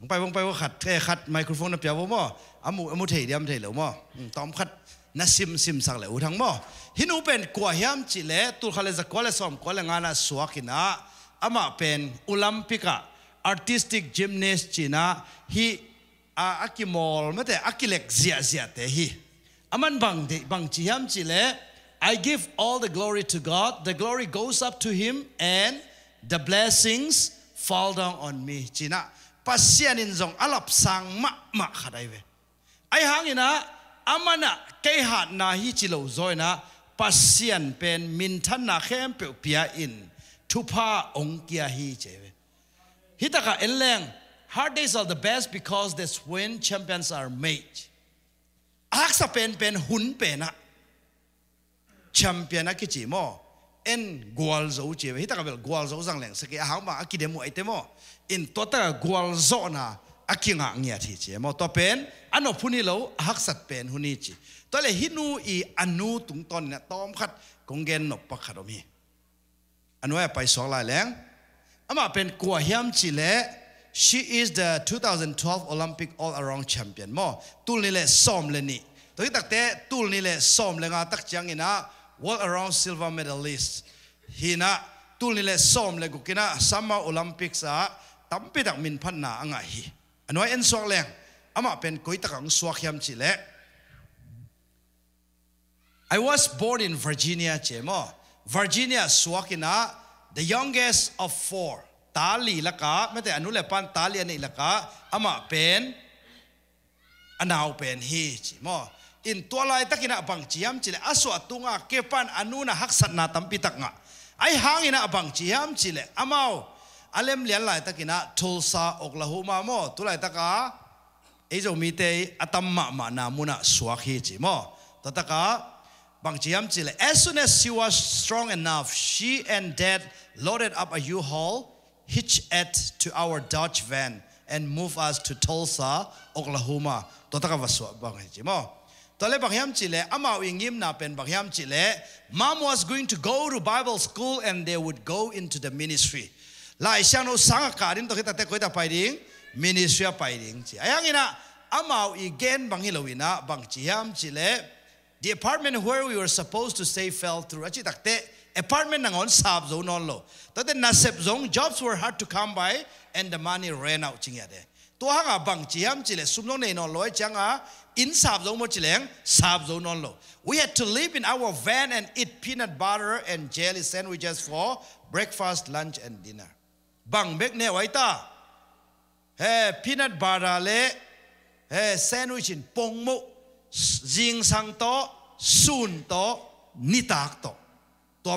ไปว่าขัดไมโครโฟนนะเปียวมั้งอามูเทเดียมเทเหลวมั้งตอมขัดน่าซิมสักเลยอุทังมั้งฮินูเป็นกว่าเฮียมจิเล่ตุลขเลจะกว่าเลสอมกว่าเลงานาสวากินะอามาเป็นโอลิมปิกะอาร์ติสติกจิมเนสจินะฮิอากิมอลไม่แต่อากิเล็กเสียเตฮิอามันบางจีเฮียมจิเล่ I give all the glory to God the glory goes up to him and the blessings fall down on me จีน่ะปัสยานินจงอัลบสังมะขัดไอเวไอหางนะอามันนะเกหัดนาฮิจิโลโซยนะปัสยานเป็นมินทันนาเข้มเปียวเปียอินทุพาองเกียฮีเจเวฮิตากะเอลเลง hard days are the best because that's when champions are made อักษะเป็นหุ่นเป็นนะแชมเปี้ยนนักกิจโมเอ็นกวลโซเจเวฮิตากะเวลกวลโซสังเลงสกีอาหางมาอักกิเดโมไอเตโมอินตัวตากวลโซนะอักกิงะเงียทีเจโมตัวเป็นอันนพุนิโลหักสัตเป็นหุ่นนี้จีตัวเลยฮินูอีอนุตุงตอนเนี่ยตอมขัดกงเกนนบปักขัดอมีอันว่าไปสองลายแรงอามาเป็นกัวเฮียมจิเล she is the 2012 Olympic all around champion มอตุลนี่แหละซ้อมเลยนี่ตัวที่ตักเตะตุลนี่แหละซ้อมเลยงาตักจังอินะ all around silver medalist ฮีนะตุลนี่แหละซ้อมเลยกุกินะ summer Olympics ตั้มไปตักมินพันนาอ่างฮีอันว่าเอ็นสวกแรงอามาเป็นกุยตักของสวกเฮียมจิเล I was born in Virginia เจมอ Virginia สวกินะthe youngest of four ตาลีละกะไม่แต่อนุเลปันตาลีอันนี้ละกะอามาเป็นอันเอาเป็นฮีจิมออินตัวลายตะกินะบังจียมจิเลอสวตุงะเก็ปันอนุนะฮักสัตนาตัมปิตักงะไอหางอินะบังจียมจิเลอามาอเลมเลียนลายตะกินะทูลซาโอคลาโฮมาโมตัวลายตะกะไอโจมีเตอตัมมะมานามุนะสวกฮีจิมอตะตะกะas soon as she was strong enough, she and Dad loaded up a U-Haul, hitched it to our Dodge van, and moved us to Tulsa, Oklahoma. Mom was going to go to Bible school and they would go into the ministry. Ministry the apartment where we were supposed to stay fell through. Apartment nangon sab zo non lo. Tate nasep zong jobs were hard to come by and the money ran out chingya de. To hanga bang chiam chile sumlong ne non lo changa in sab zong mo chileng sab zo non lo. We had to live in our van and eat peanut butter and jelly sandwiches for breakfast, lunch and dinner. Bang bek ne waita. Hey peanut butter le hey sandwich in pong mo. Jing sang to sun to nitak to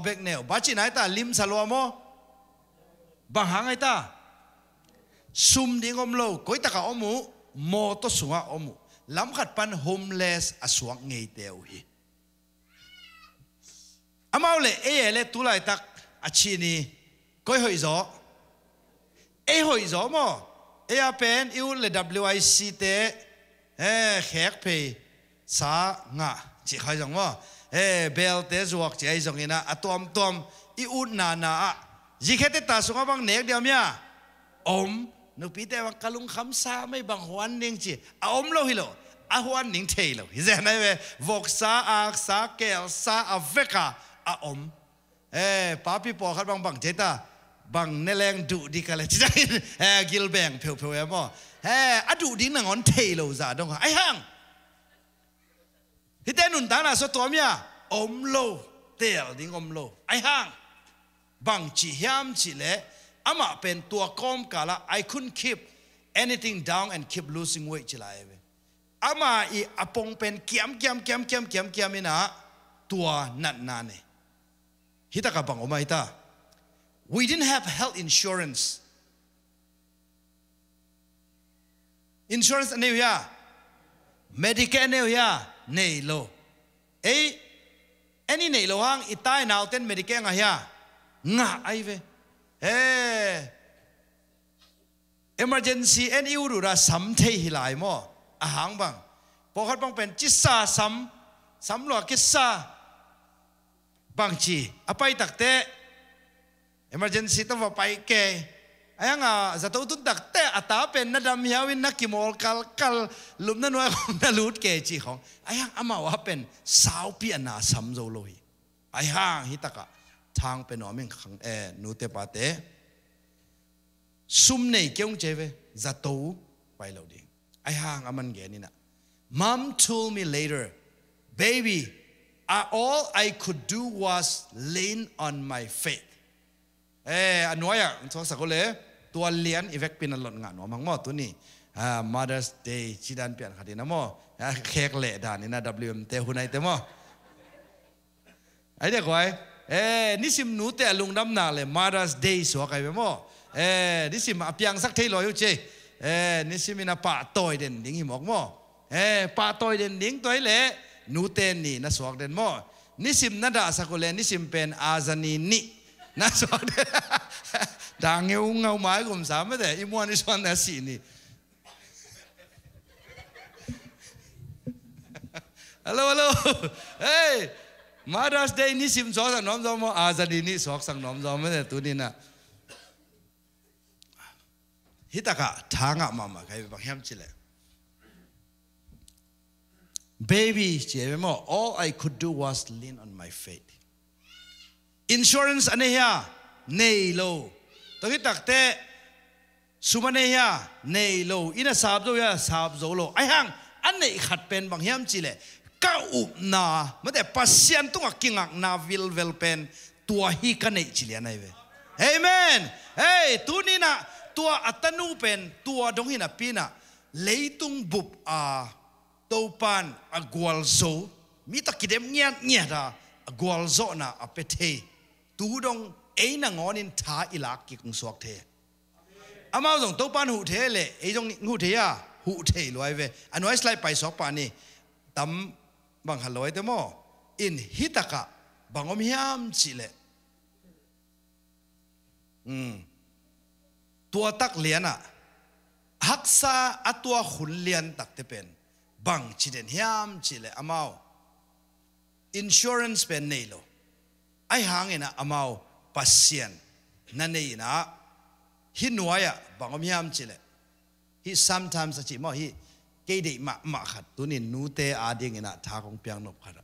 bek neo bachi nai ta lim salwa mo bang hang ai ta sum ding om lo koi ta ka omu mo to sunga omu lam khat pan homeless aswang ngei teu hi amau le e le tu lai tak achi ni koi hoi zo e hoi zo mo e a pen u le WIC te khek pe sa nga chỉ khai rằng mà bel te zuak chỉ ai rằng ina atom i un na gì hết ta sung bang nek dia mya nu pi te bang kalung kham sa mai bang hoan ning chi lo hi lo a hoan ning thei lo hi za nai ve vok sa ak sa kel sa aveka papi po khat bang che ta bang ne leng du di ka le chi gil bang pheu ya mo a du ding na ngon thei lo za dong ai hang Hita nun tana so tomya lo tel ding lo ai hang bang chi hiam chi le ama pen tua kom kala I couldn't keep anything down and keep losing weight chi lai ve ama I apong pen kiam ina tua nat na ne hita ka bang oma ita we didn't have health insurance ne ya Medicare ne ya nei lo any nei lo hang itai now ten Medicare nga ya nga ai ve emergency any uru ra sam thei hilai mo a hang bang po khat bang pen chissa sam lo kissa bang chi apai takte emergency to va pai ke ayanga zato tun takte ata pen na dam hiawin na kimol kal lum na noi na lut ke chi khong ayang ama wa pen sau pi ana sam zo loi ai hang hitaka thang pen omeng khang nu te pa te sum nei kyong cheve zato pai lo ding ai hang aman ge ni na mom told me later baby all I could do was lean on my faith อันน้อยอ่ะสองสักเลยตัวเลี้ยนอีเวกเป็นหล่นงานหนอมังมอตัวนี้Mother's Day ชิดันเปลี่ยนขัดนะมอเค้กเละด่านนี่นะ WM เตหุ่นไอเตมอไอเด็กไว้นี่สิมหนูแต่ลุงดำนาเลย Mother's Day สวกไอเปมอนี่สิมอภิยังสักเทลอยอยู่เจนี่สิมินาป่าต่อยเด่นดิ้งหิมอกมอป่าต่อยเด่นดิ้งตัวเละหนูเต้นนี่นะสวกเด่นมอนี่สิมนาดาสักคนเลยนี่สิมเป็นอาซานีนี่นะสวกเด่นด่างเงาเงาไม้กุมสามไม่ได้อิมวานิสวันแต่สีนี่ฮัลโหลMother's Day นี่สิมสองสังน้อมจอมอาซาดีนี่สองสังน้อมจอมไม่ได้ตัวนี้นะฮิตากะทางะมาใครบางแห่งจิเล Baby เจ๋อไหม All I could do was lean on my faith Insurance อันนี้ฮะเนยโลตัวฮิตักเตสุมาเนียเนยโลอินะสาบโจยาสาบโจโลไอ้ห่างอันนี้ขัดเป็นบางแห่งจิเลก้าอุบนาไม่แต่ปัสเซียนตัวกิงักนาวิลเวลเป็นตัวฮีกันในจิเลียนไอเวเอเมนตัวนี้นะตัวอัตนูเป็นตัวดงหินาปีนะเลยตุงบุบตัวปันกวลโซมีตะกิเดมเงียดกวลโซนะเปเทตัวดงนางอนินท้าอิลักกิกงสวกเทอามาส่งตัวปันหูเทเลยจงหูเทียหูเทลอยเวอันน้อยสไลด์ไปสอกปานี่ตั้มบางฮัลโหลเตมออินฮิตากะบางอมยามจิเลตัวตักเลียนฮักษาตัวขุนเลียนตักเตเป็นบางจิเดนยามจิเลอามาวอินชัวรันส์เป็นเนโลไอหางเองนะอามาวปัสเซียนนั่นเองนะฮินวายบางอมยามจิเลฮิ sometimes จิมอฮิเกย์มาขัดตัวนี้นูเตอาดิ่งนะท่าของเปียงนบขัด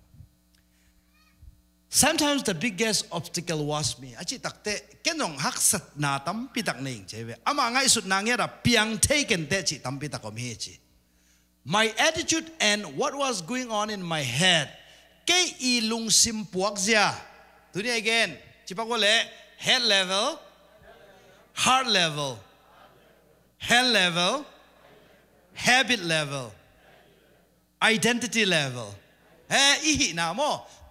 Sometimes the biggest obstacle was me อาจิตักเตะแกน้องฮักสัตนาตั้มปิตักเนี่ยเจ้าเวอามาไงสุดนางเงี้ยระเปียงเทกันเตะจิตั้มปิตักก็มีจิ My attitude and what was going on in my head เกย์ลุงซิมปวกเสียตัวนี้ again จิปักว่าเละ head level heart level hand level habit level identity levelอีหินาโม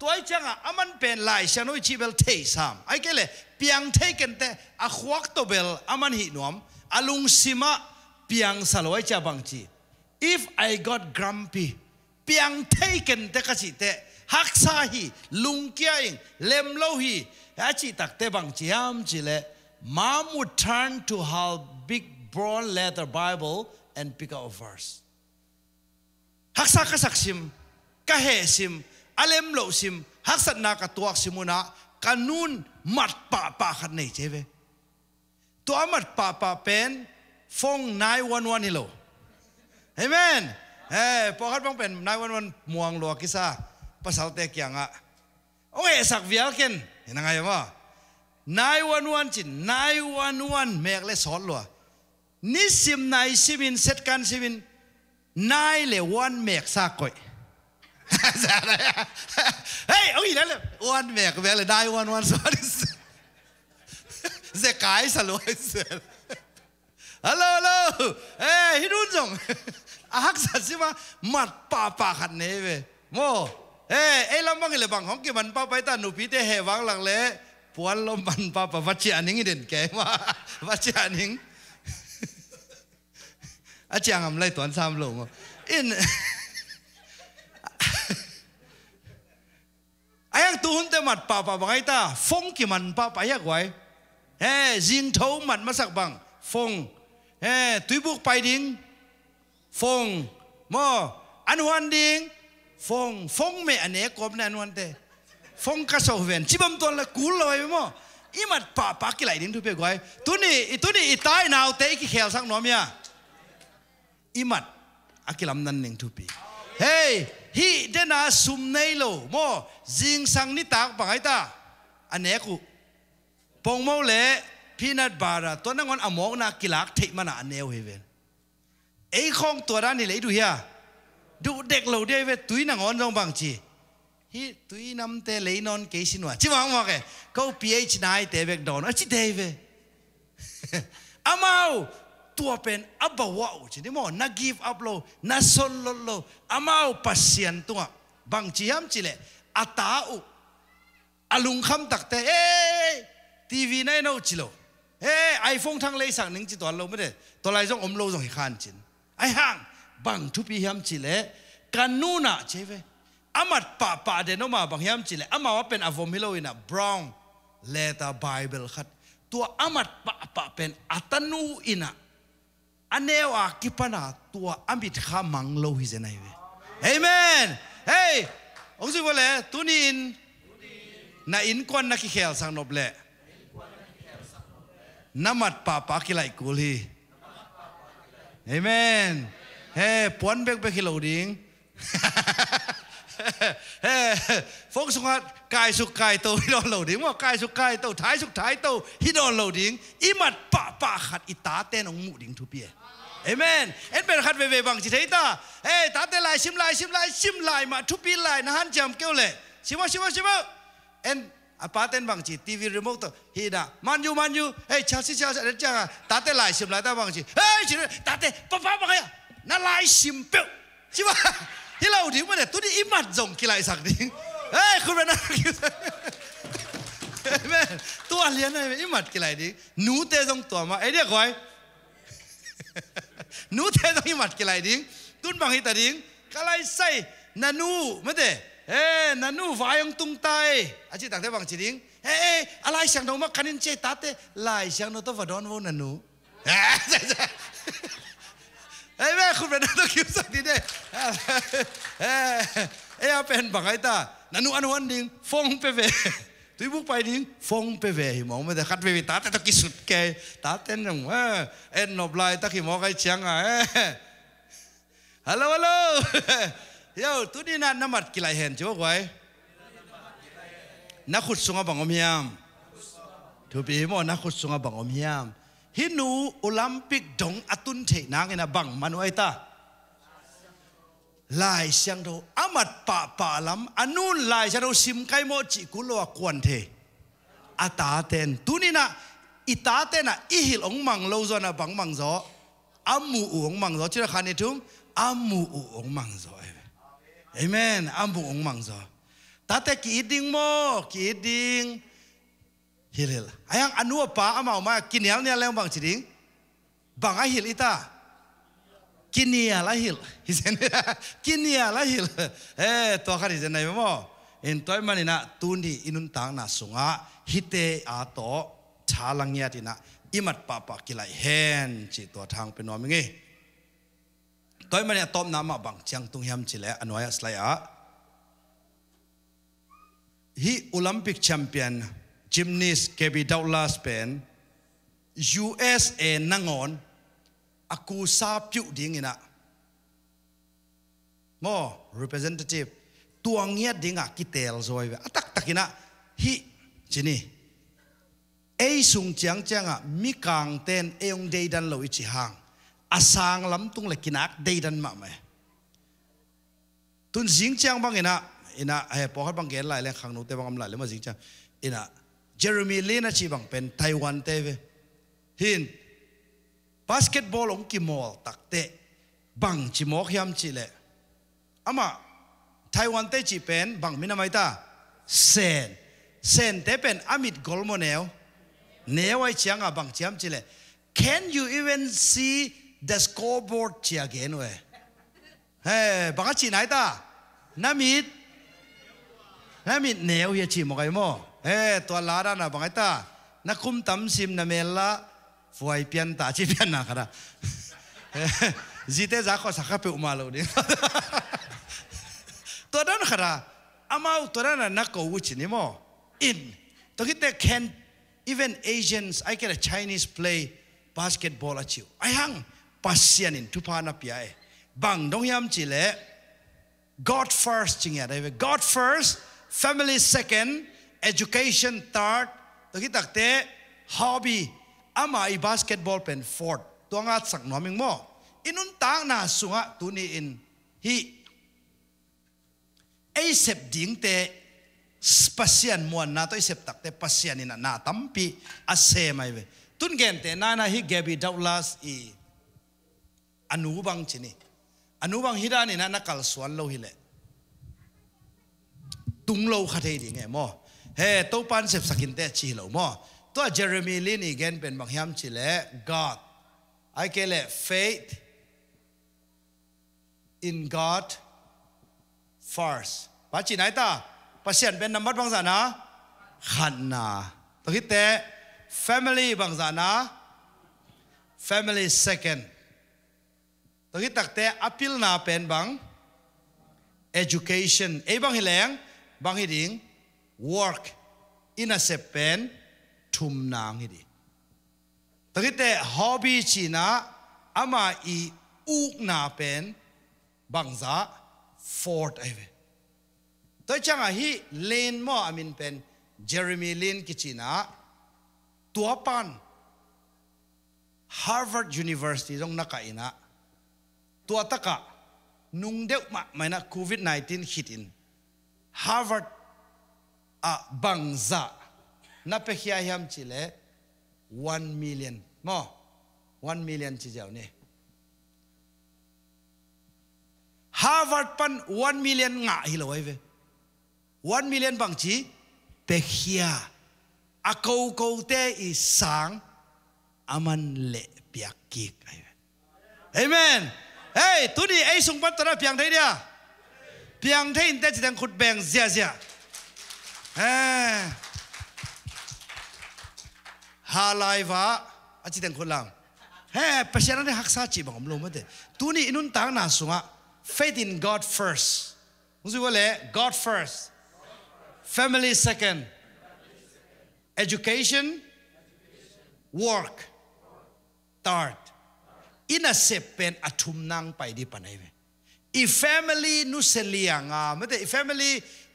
ตัวไอ้จังอามันเป็นลายฉันว่าชีเบลเทสามไอ้แกเลยเปียงเทกันแต่อาขวักตัวเบลอามันหินวมอาลุงซิมาเปียงสลวยจะบังจี if I got grumpy เปียงเทกันแต่กสิเตฮักซาฮีลุงเกียงเลมโลฮีอาจิตักเตบังจีฮามจีเลมามุด turn to how big brown leather Bible and pick out a verse ฮักษากษักซิมกะเฮซิมอเลมโลซิมฮักษนากะตัวซิมุนะกานูนมัดป่าขัดในเจเวตัวมัดป่าเป็นฟง911ฮิโลเอเมนพอขัดบังเป็น911มวงลัวกิซาภาษาเตกียงโอ้ยสักเวียลเกันเห็นยังไงวะ911จิน911เมกเลสอนลัวนิสิมนายสิบินเซตกันสิบินนายเลวันเมกซากอยเฮ้ยเอาอีกแล้วเลยวันเมกเวลได้วันสวัสดีเสกายสลวยเสร็จฮัลโหลฮิดุนจงฮักสัตสิมามัดป่าขัดเนเวโมไอ้ลำบังเลยบังของกิมันป้าไปตาหนูพีเตะเหวังหลังเละปวนลมบันป่าวัชญานิงเด่นแกว่าวัชญานิงอาจารย์ทำไรตอนซ้ำลงอินไอ้ยังตูนแต่หมัดป่าบางไอ้ตาฟงกี่มันป่ายักไว้จิงเท้าหมัดมาสักบังฟงตุยบุกไปดิ้งฟงมออันวันดิ้งฟงเมอันเอกบนันวันเตฟงกระโสเวนชิบมตัวละกูลอยมออีหมัดป่ากี่ไหลดิ้งทุกเปียกไว้ตัวนี้อีตายหนาวเตะกี่แขวสักหน่อมยาอิมัดอากิลำนันหนึ่งทุปีเฮ้ยฮีเดน่าซุมเนโลโมจิงสังนิตากบังไอตาอันเนกุปงโมเล่พีนัดบาระตัวนั่งวันอมองนักกิลักเทมันอันเนวเฮเวนไอ้ของตัวนั้นนี่เลยดูเฮียดูเด็กเราได้เวตุยนั่งวันจงบางจี hi tui nam te leinon ke sinwa chiwang mo ke ko ph nai te bek don achi deve amau tua pen abawa u chini mo na give up lo na son lo amau pasien tua bang chiam chile ata u alung kham takte TV nai no chilo iPhone thang lei sang ning chi ton lo me de to lai jong om lo jong hi khan chin ai hang bang thu pi hiam chile kanuna cheve amat pa de no ma bang hiam chile ama wa pen avom hilo ina brown letter bible khat tua amat pa pen atanu ina anewa kipana tua amit kha manglo hi zenai we amen hey ong si wale tunin na in kon na ki khel sang noble namat pa kilai kuli amen hey pon bek hilo ding phong sungat kai suk kai to hi don lo ding mo kai suk kai to thai suk thai to hi don lo ding imat pa khat ita ten ong mu ding thu pie amen en ben khat ve bang chi thei ta ta te lai sim lai ma thu pi lai na han jam keu le sima en apa ten bang chi TV remote to hi da man yu chasi de chang ta te lai sim lai ta bang chi chi ta te pa ba ya na lai sim pe chi baที่เราถึงมาเนี่ยตัวนี้อิมัดจงกีฬาสักดิ้งคุณเป็นอะไรแม่ตัวเลี้ยงอะไรอิมัดกีฬาดิ้งหนูเตะจงตัวมาเดี๋ยวก่อนหนูเตะจงอิมัดกีฬาดิ้งตุนบางทีแต่ดิ้งก็เลยใส่นันูไม่ได้นันูฝ่ายยังตุ้งไตอาชีพต่างแต่บางทีดิ้งอะไรเสียงดงมาคันนินเจตัดเตะลายเสียงโน้ตวัดดอนวูนันูแม่คุณเป็นนักคิวสักทีเด้เป็นบางไอ้ตานันวันดิ้งฟงไปเวตุยบุกไปดิ้งฟงไปเวหิมองไม่ได้คัดเวตาแต่ตะกี้สุดแกตาเต้นอย่างนบลายตะกี้มองไอ้เชียงฮัลโหลเดี๋ยวตุนี่นั่นน้ำมัดกี่ไหลเห็นจ้าไว้นักขุดสุงบังอมยามทุบีมอนักขุดสุงบังอมยามฮินูโอลิมปิกดงอตุนเทนางเงินบังมันไว้ตาลายเสียงโตอามัดป่าลำอันนู้นลายเสียงโตซิมไกโมจิกุลวกวนเทอาตาเตนตุนี่นะอิตาเตนะอิหิลองมังโลซอนะบังมังโซอามูองมังโซชื่อขันนี่ทุ่งอามูองมังโซเอเมนอามูองมังโซตาเตกีดิงโมกีดิงฮิลไอ้ยังอนุปะอามามากินเหนี่ยแล้วบางจริงบางไอฮิลอิตากินเนี่ยละฮิลฮิเซนกินเนี่ยละฮิลตัวข้าดิเซนไหนมั้งเอ็นตัวมันนี่นะตุนดีอินุนตังนะสุงะฮิเตอาโตชาลังเงียตินะอิมัดปะกิไลเฮนจิตัวทางเป็นว่ามึงไงตัวมันเนี่ยต้มน้ำมาบางจังตุงยำจิเลอันว่าสไลอะฮีโอลิมปิกแชมเปี้ยนGymnast Gabby Douglas pen USA nangon aku sa piu ding ina mo representative tuangnya dinga kitel zoi atak takina hi chini sung chiang changa mi kang ten eong deidan lo ichi hang asang lam tung le kinak deidan ma me tun jing chiang bang ina po hat bang gen lai le khang no te bang am lai le ma jing chiang ina Jeremy Lin achi bang pen Taiwan teve hin basketball ong ki mall takte bang chi mok hiam chi le ama Taiwan te chi pen bang minamai ta sen te pen amit golmoneo newai chianga bang chiam chi le can you even see the scoreboard chi again we bang chi nai ta namit neo ye chi mo kai moตัวลาดานะบางไอ้ตานักคุมตั้มซิมนะเมล่าฝอยเปียนตาจีเปียนนะครับจีเตจ่าขอสักข้าเปอุมาโลดิตัวนั้นครับอามาตัวนั้นนักกูวิชินิโมอินตัวที่แต่ can even Asians I get a Chinese play basketball อาชิวไอ้หังปัสยานินทุพานาปีไอ้บางดงยามจิเล God first จริงอย่างไร God first family second education third ตัวที่ตักเตะ hobby อามาอีบาสเกตบอลเป็น fourth ตัวงัดสักหน่อยมึงมั่วอินุนต่างน่าสุงะตัวนี้อินฮี ไอเสพดิ้งเตปัสยันมวนนาตัวไอเสพตักเตปัสยันนี่นาตั้มปีอาเซไม่เวตุนเกนเตนาฮิเกบิดาวลัสอีอนุบังชินีอนุบังฮิดานี่นะนักกัลสวนโลหิเลตุงโลขัดให้ดีไงมอเฮ้ตัวปันเสพสกินเตชีโลมอตัวเจอร์มีลินอีเกนเป็นบางยามชิเล God I call it faith in God first ปัจจิไหนตาปัจเจียนเป็นนัมบัดบางสานะขันนาตัวคิดแต่ family บางสานะ family second ตัวคิดตักแต่อภิลนาเป็นบาง education ไอ้บางฮิแหลงบางฮิดิ่ง work อินาเซเป็นทุมนางฮิดีตัวคิดแต่ hobby ชีนะอามาอีอุกนาเป็นบางซา fourth ไอ้เวตัวจังอ่ะฮีเลนมออามินเป็นเจอร์มีลินกิจินะตัวปัน Harvard University ตรงนักอินะตัวตะกะนุ่งเด็กมาไม่นะ COVID-19 ฮิตอิน Harvard บังซานับไปขี้ยามจิเล1 million มอ1 million จิเจ้าเนี่ย Harvard ปัน1 million งะฮิโลไอเว1 million บางจีเปขี้ยอากูกูเตอีสังอามันเละเปียกกิกไอเวเอเมนเฮ้ยตัวนี้ไอ้สงปัตตระเพียงไทยเนี่ยเพียงไทยอินเตอร์จะขุดแบ่งเสียฮาไลวะอาจิตขุดลังเฮ้ประชาชนได้หักษาจีบังมลงมาเดตัวนี้อินุนต่างน่าสุงะ faith in God first มุสิว่าเลย God first family second education work third อินาเซเป็นอัทุมนางไปดีปะไหนเวอี family นุเสเลียงไม่แต่อี family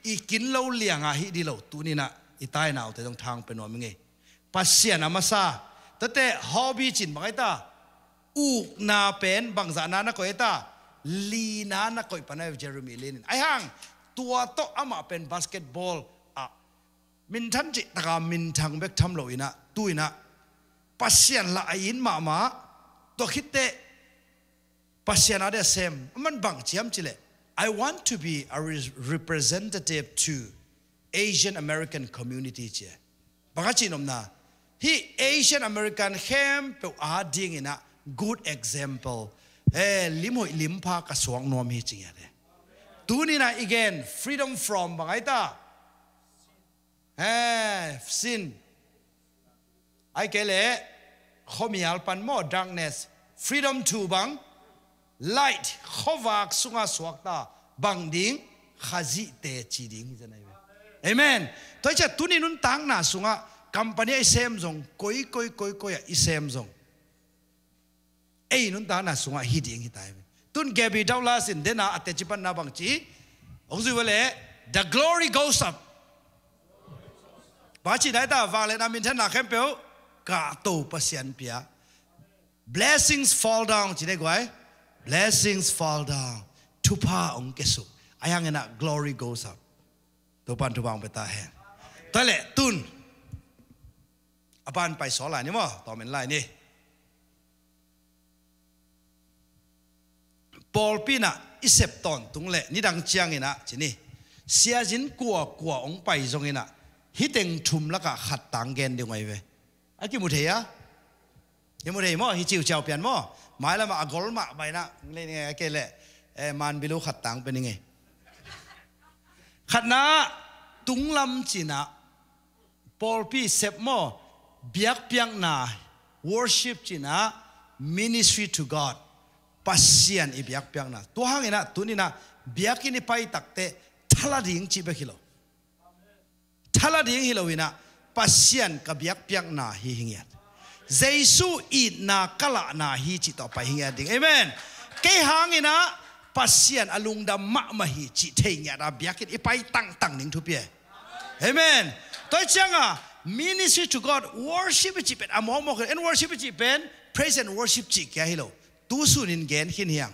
อีกินเหล้าเลียงฮิดีเหล้าตัวนี้นะอีตายหนาวแต่ต้องทางเป็นว่ามึงไงปัสเซียนอามาซาแต่ hobby จินบางไอ้ตาอุกนาเป็นบางสานานักก็ไอ้ตาลีนานักก็ไอ้ปะไหนเจอร์มีลินไอ้ห่างตัวโตอามาเป็นบาสเกตบอลมินทันจิตากามินทางเบกทำเหล่าอินะตุยนะปัสเซียนละอินมาตัวคิดเตปัสเซียนอะไรเซมมันบังเจียมจิเล I want to be a representative to Asian American community เจบังจินอมนาฮี Asian American เข้มเป็นอาดิ่งอินะ good example ลิมหอยลิมพากระสวงนวมฮีจริงอะไรตุนี่นะ again freedom from บังไอ้ตาsin ไอ้เกลเลข้อมีอัลปันโม darkness freedom to บัง light ข้อวักสุงาสวกตาบังดิ้งขาจิเตจีดิ้งจะไหนเว้เอเมนตัวเจ้าตุนี่นุนตังน่ะสุงาคัมปานีไอเซมซงกอยไอเซมซงไอ้นุนตังน่ะสุงาฮิดิ้งฮิตายเว้ตุนเกบีดาวลาสินเดน่าอัตเจปันนาบังจีองค์สุวเล the glory goes upบาจีได้ตาวางเลยนะมินทันนักเข้มเปียวกาโตปัสยันเปีย blessings fall down จีได้กว่า blessings fall down ทุพาองค์เกสุไอ้ยังไงนะ glory goes up ตัวปันทุบางไปตาแห่งแต่ละตุนอปันไปสอนหลายนี่มั้งต่อเป็นหลายนี่ปอลปีน่ะอิเซปตอนตุงเละนี่ดังเจียงอินะจีนี่เสียจินกลัวองค์ไปตรงอินะฮิตเองทุมแล้วก็ขัดต่างเกณฑ์ดีไงเว้ยไอ้กี่มุทเฮียยังมุทเฮียมั้งฮิจิวเจ้าเปลี่ยนมั้งหมายแล้วมาอกอลมาไปนะเล่นยังไงเกล่มันไม่รู้ขัดต่างเป็นยังไงขัดนะตุงลำจีนะปอลปีเซปมั้งเบียกเปียงนา worship จีนะ ministry to God ปัสเซียนอีเบียกเปียงนาตัวห้างนะตัวนี้นะเบียกินี่ไปตักเตะทลาดิ่งจีเบกิโลทลาดิ่งฮิโลวินะปัสเซียนกับเบียกเปียงนาฮิหิงยัดเจสุอีนากะละนาฮิจิต่อไปหิงยัดดิ่งเอเมนเกหางอินะปัสเซียนอลุงดำมะมหิจิเทียดาเบียกินอีไปตั้งนิ่งทุเปียเอเมนตัวจังอ่ะ ministry to God worship จิเป็นอมองกัน and worship จิเป็น praise and worship จิแกฮิโลตู้สุนินเกนขินเฮียง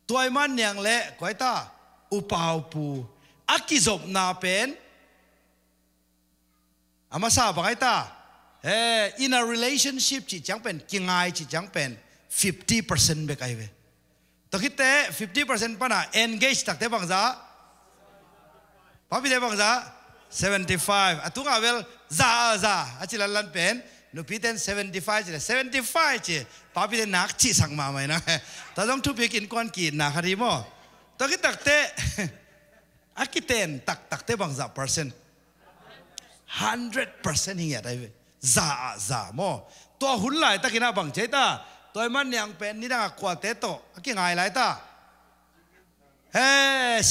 ตัวมันยังเละก้อยตา อุปาวปูอากิจบนาเป็นอามาซาบังไอตาin a relationship จิจังเป็นกิงไงจิจังเป็น 50% เบกไอเวตะคิดเต้ 50% ปะนะ engage ตักเต้บังซาพอพี่เต้บังซา75อะตุงอาเวลซาอาจิลันเป็นนูพี่เต้น75จิเลย75จิพอพี่เต้นนักจิสังมาไหมนะแต่ต้องทุบไปกินก้อนกินนะคดีมั้งตะคิดตักเต้อากิเต้นตักเต้บังซา%100% เฮียได้เวซาโมตัวหุ่นไหลตะกินาบังเจตาตัวมันยังเป็นนี่นะกว่าเตโตกี่ไงไหลตา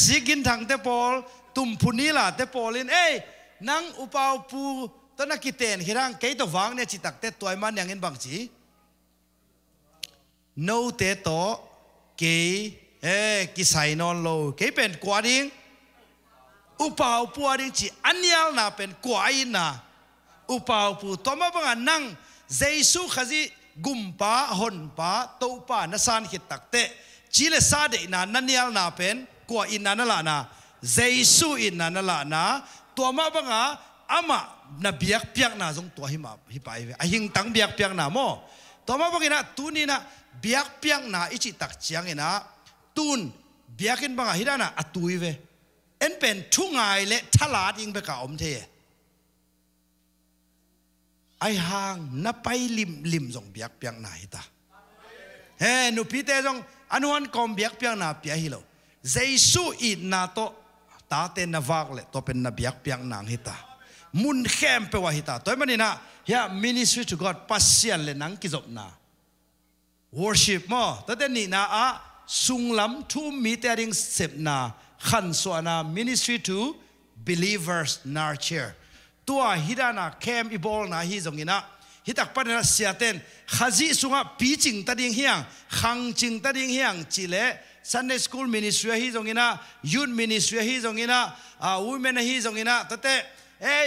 สิกินทางเตปอลตุ่มพุนีล่ะเตปอลินนังอุปาวปูต้นนักกิเตนฮิรังเกยตัววังเนี่ยจิตักเตตัวมันยังเงินบังจีโนเตโตเกยกิไซนอนโลเกยเป็นกว่าดิ้งอุปาวปูดิ้งจีอันยาลน่ะเป็นกว่าอินน่ะอุปาวปูตัวมาบังนังเจสุขจีกุมป้าหนป้าโตป้านัสานขิดตักเตจีเลซาเดน่ะนันยาลน่ะเป็นกว่าอินน่ะนั่นละนะเจสุอินน่ะนั่นละนะตัวมาบังอามานาเบียกเปียกน่ะจงตัวหิไปเวหิงตังเบียกเปียกน่ะโมตัวมาบังอินะตูนี่นะเบียกเปียกน่ะอิจิตักเจียงอินะตูนเบียกินบังฮิดานะอัตุยเวเอ็นเป็นทุ่งไงเละทลาดยิงไปกับอมเทไอห่างนับไปลิมจงเบียกเปียงนาฮิตานุพิเตจงอนุวันกอมเบียกเปียงนาเปียฮิโลเจสุอินนาโตตาเตนนาวากเลโตเป็นนาเบียกเปียงนางฮิตามุนเข้มเปวะฮิตาตัวมันนี่นะเฮีย ministry to God ปัสเซียนเลนังกิจบนา worship มั้งแต่เดนี่นะสุงลำทุ่มมีแต่ดิ่งเสพนาขันส่วนนะ ministry to believers nurtureตัวฮิดานะเข้มอีบอลนะฮิจงอินะฮิตักปันนะเสียเต้นข้าจิสุงะปีจิงตัดดิ่งเฮียงขังจิงตัดดิ่งเฮียงจิเล Sunday school ministry ฮิจงอินะ youth ministry ฮิจงอินะwomen ฮิจงอินะแต่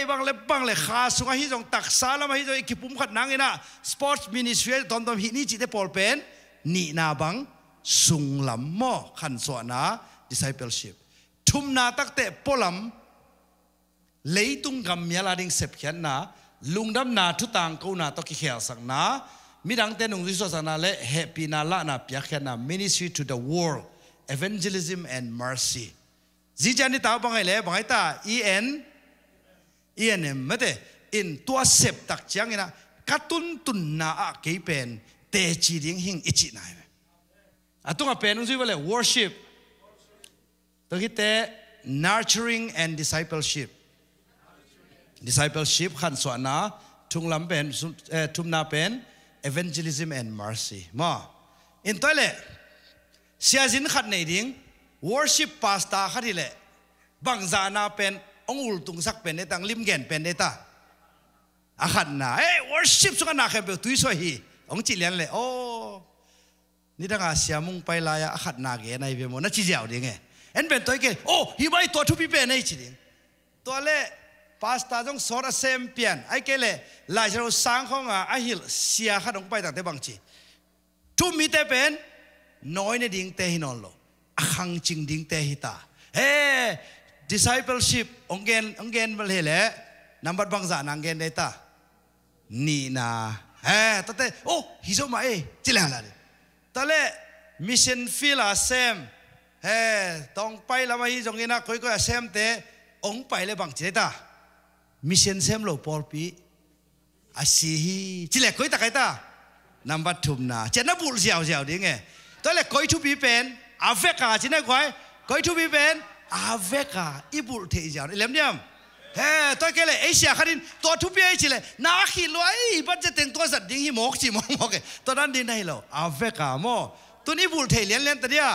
บังเล่ข้าสุงะฮิจงตักซาลามาฮิจงกิปุมขัดนังอินะ sports ministry ตอนฮินี่จิเตปอลเป็นนี่นาบังสุงลำม่อขันส่วนนะ discipleship ทุมนาตักเตปอลำเลยตุงกำมีอะไรดิ่งเสพเขียนนะลุงดำนาทุตังกูนาตกิเขียสังนะมีดังเตนุงดิสสังนะเล่เฮปีนาละนะเปียเขียนนะ ministry to the world evangelism and mercy จีจันนี่ตาบังไงเล่บังไงตา ENM ไม่ได้ in ตัวเสพตักเจียงนะกัตุนตุนนาอะเกยเป็นเตจีดิ่งหิงอิจินายตุงเป็นนุงดิว่าเล่ worship ตัวคิดเต nurturing and discipleshipขันส่วนนะทุ่งลำเป็นทุ่มนาเป็น evangelism and mercy มาอินตัวเล่เสียสินขัดในดิ่ง worship pastor ขัดที่เล่บางจานาเป็นองอุลตุงสักเป็นในต่างลิมเกนเป็นในตาอาขัดนะworship สุกันนาเข้มเป็นตุยสวยฮีองจิเลียนเล่โอ้นี่ตั้งอาเสียมุงไปลายอาขัดนาเกนในเวโมนัชจิเจ้าดิ่งเอ็นเป็นตัวเกโอ้ฮิบายตัวทุบปีเป็นในจิดิ่งตัวเล่พาสต้าจงสอดเซมเปียนไอ้เกล่หลายชาวสังของไอ้ฮิลเสียขัดลงไปตั้งแต่บางทีทุมีแต่เป็นน้อยในดิ่งเตหินอนโลขังจริงดิ่งเตหิตาdiscipleship องเกนมาเลยแหละนับบางจานังเกนได้ตานี่นะแต่โอ้ฮิโซมาจิเลอะไรแต่เล่มิชชั่นฟิลาเซมต้องไปแล้วมาฮิจงกินะคุยก็เซมเตองไปเลยบางทีได้ตามิชชั่นเซมโลปอลปีอาศัยจิเลคุยตะไคร้ตานับทุ่มนาเจนนับบุลเสียวดิ่งไงตอนแรกคุยทุบปีเป็นอาเวกาจินะคุยทุบปีเป็นอาเวกาอีบุลเทียร์เล่มเดียมตัวเกล่เอเชียขัดินตัวทุบปีจิเลนาขี้ลอยบัดจะแต่งตัวสัตว์ดิ่งหิมอกจิมอกตอนนั้นดีไหนเราอาเวกาโมตัวนี้บุลเทียร์เล่นแต่เดีย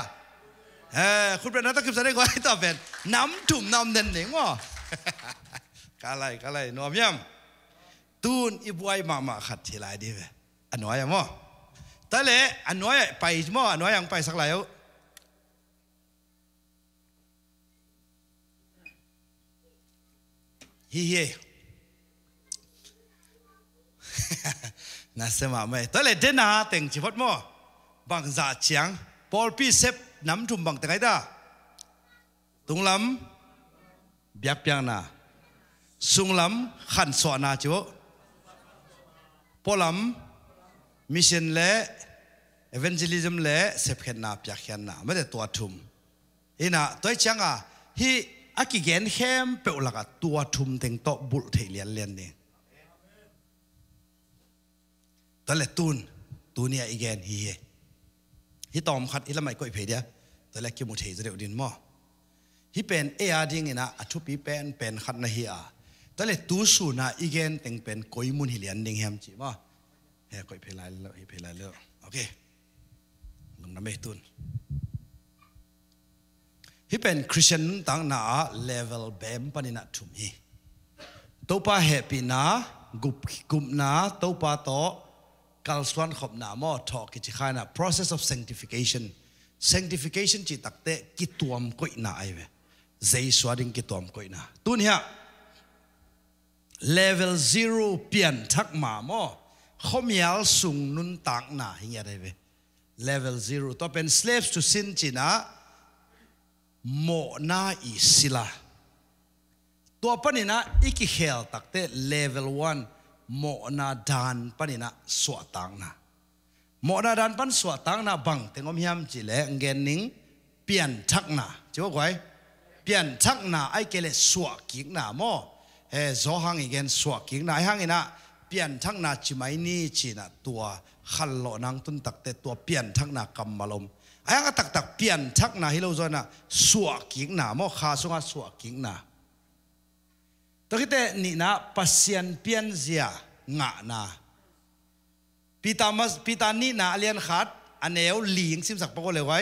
คุณเป็นนักตะกิบแสดงว่าต่อเป็นน้ำถุ่มน้ำเด่นหนิงวะกาไลนัวเมียมตูนอีบวยมาขัดทีไรดีเว้อันน้อยยังมั้งแต่เละอันน้อยไปมั้งอันน้อยยังไปสักหลายเฮ้น่าเสียมาไหมแต่เละเดน่าแต่งจีบมั้งบางจ่าเฉียงปอลปีเซฟน้ำถุ่มบางแต่ไงตา ตุงลำเบียกเปียงนาสุงลำขันสวนาจิวปอลำมิชชันเล่เอเวนเจลิซึมเล่เสพเข็นนาเปียกเข็นนาไม่ได้ตัวทุ่มอีน่ะตัวจังอ่ะฮีอากิเกนเข้มเปล่าละตัวทุ่มเต็งโตบุลเทียนเลียนเนี่ยตัวเล็กตูนเนี่ยอีเกนฮีตอมขัดอีละไม่ก็อีเพเดียตัวเล็กกิมุเทจะเดือดดินมั่วฮีเป็นดิ้งนะอัทุปีเป็นขัดนะฮีตัวเล็กตูสูนะอีเกนเต็งเป็นก้อยมุนฮิเลียนดิงแฮมจีมั่วเฮ้ยก็อีเพลายแล้วอีเพลายแล้วโอเคลงน้ำไม่ตุนฮีเป็นคริสเตียนตั้งหน้าเลเวลเบมปนินัทุมฮีตัวป้าเฮปีนะกุมนะตัวป้าโตกัลสวนขบหน้ามอทอกิจขายนะ process of sanctification จิตตักเตะกิตวมก้อยนาไอเวใจสวดิงกิตวมก้อยนาตุนเฮีย level 0เปลี่ยนทักมามอขมียลสุงนุนต่างหน้าเฮียได้เว level 0ตัวเป็น slaves to sin จีนะโมนาอิสิลาตัวปนินะอีกิเฮลตักเต level 1โมนาดานปนินะสวตังนะโมนาดานปันสวตังนะบังเต็งอมยามจิเลงเกนนิงเปลี่ยนทักนะจิว่าไงเปลี่ยนทักนะไอเกเลสวกิงนะโมเฮโซหังอีเกนสวกิงนะไอหังอีนะเปลี่ยนทักนะจิไม่นี่จีนะตัวขันโลนังตุนตักเตตัวเปลี่ยนทักนะกำมาลมไอ้ก็ตักเปลี่ยนทักนะฮิโลโซนะสวกิงนะโมคาสุงาสวกิงนะตัวที่เตนี่นะปัสยันเปลี่ยนเสียงะนะปีตานี่นะเลียนขัดอันเนวลิงซิมสักปะก็เลยไว้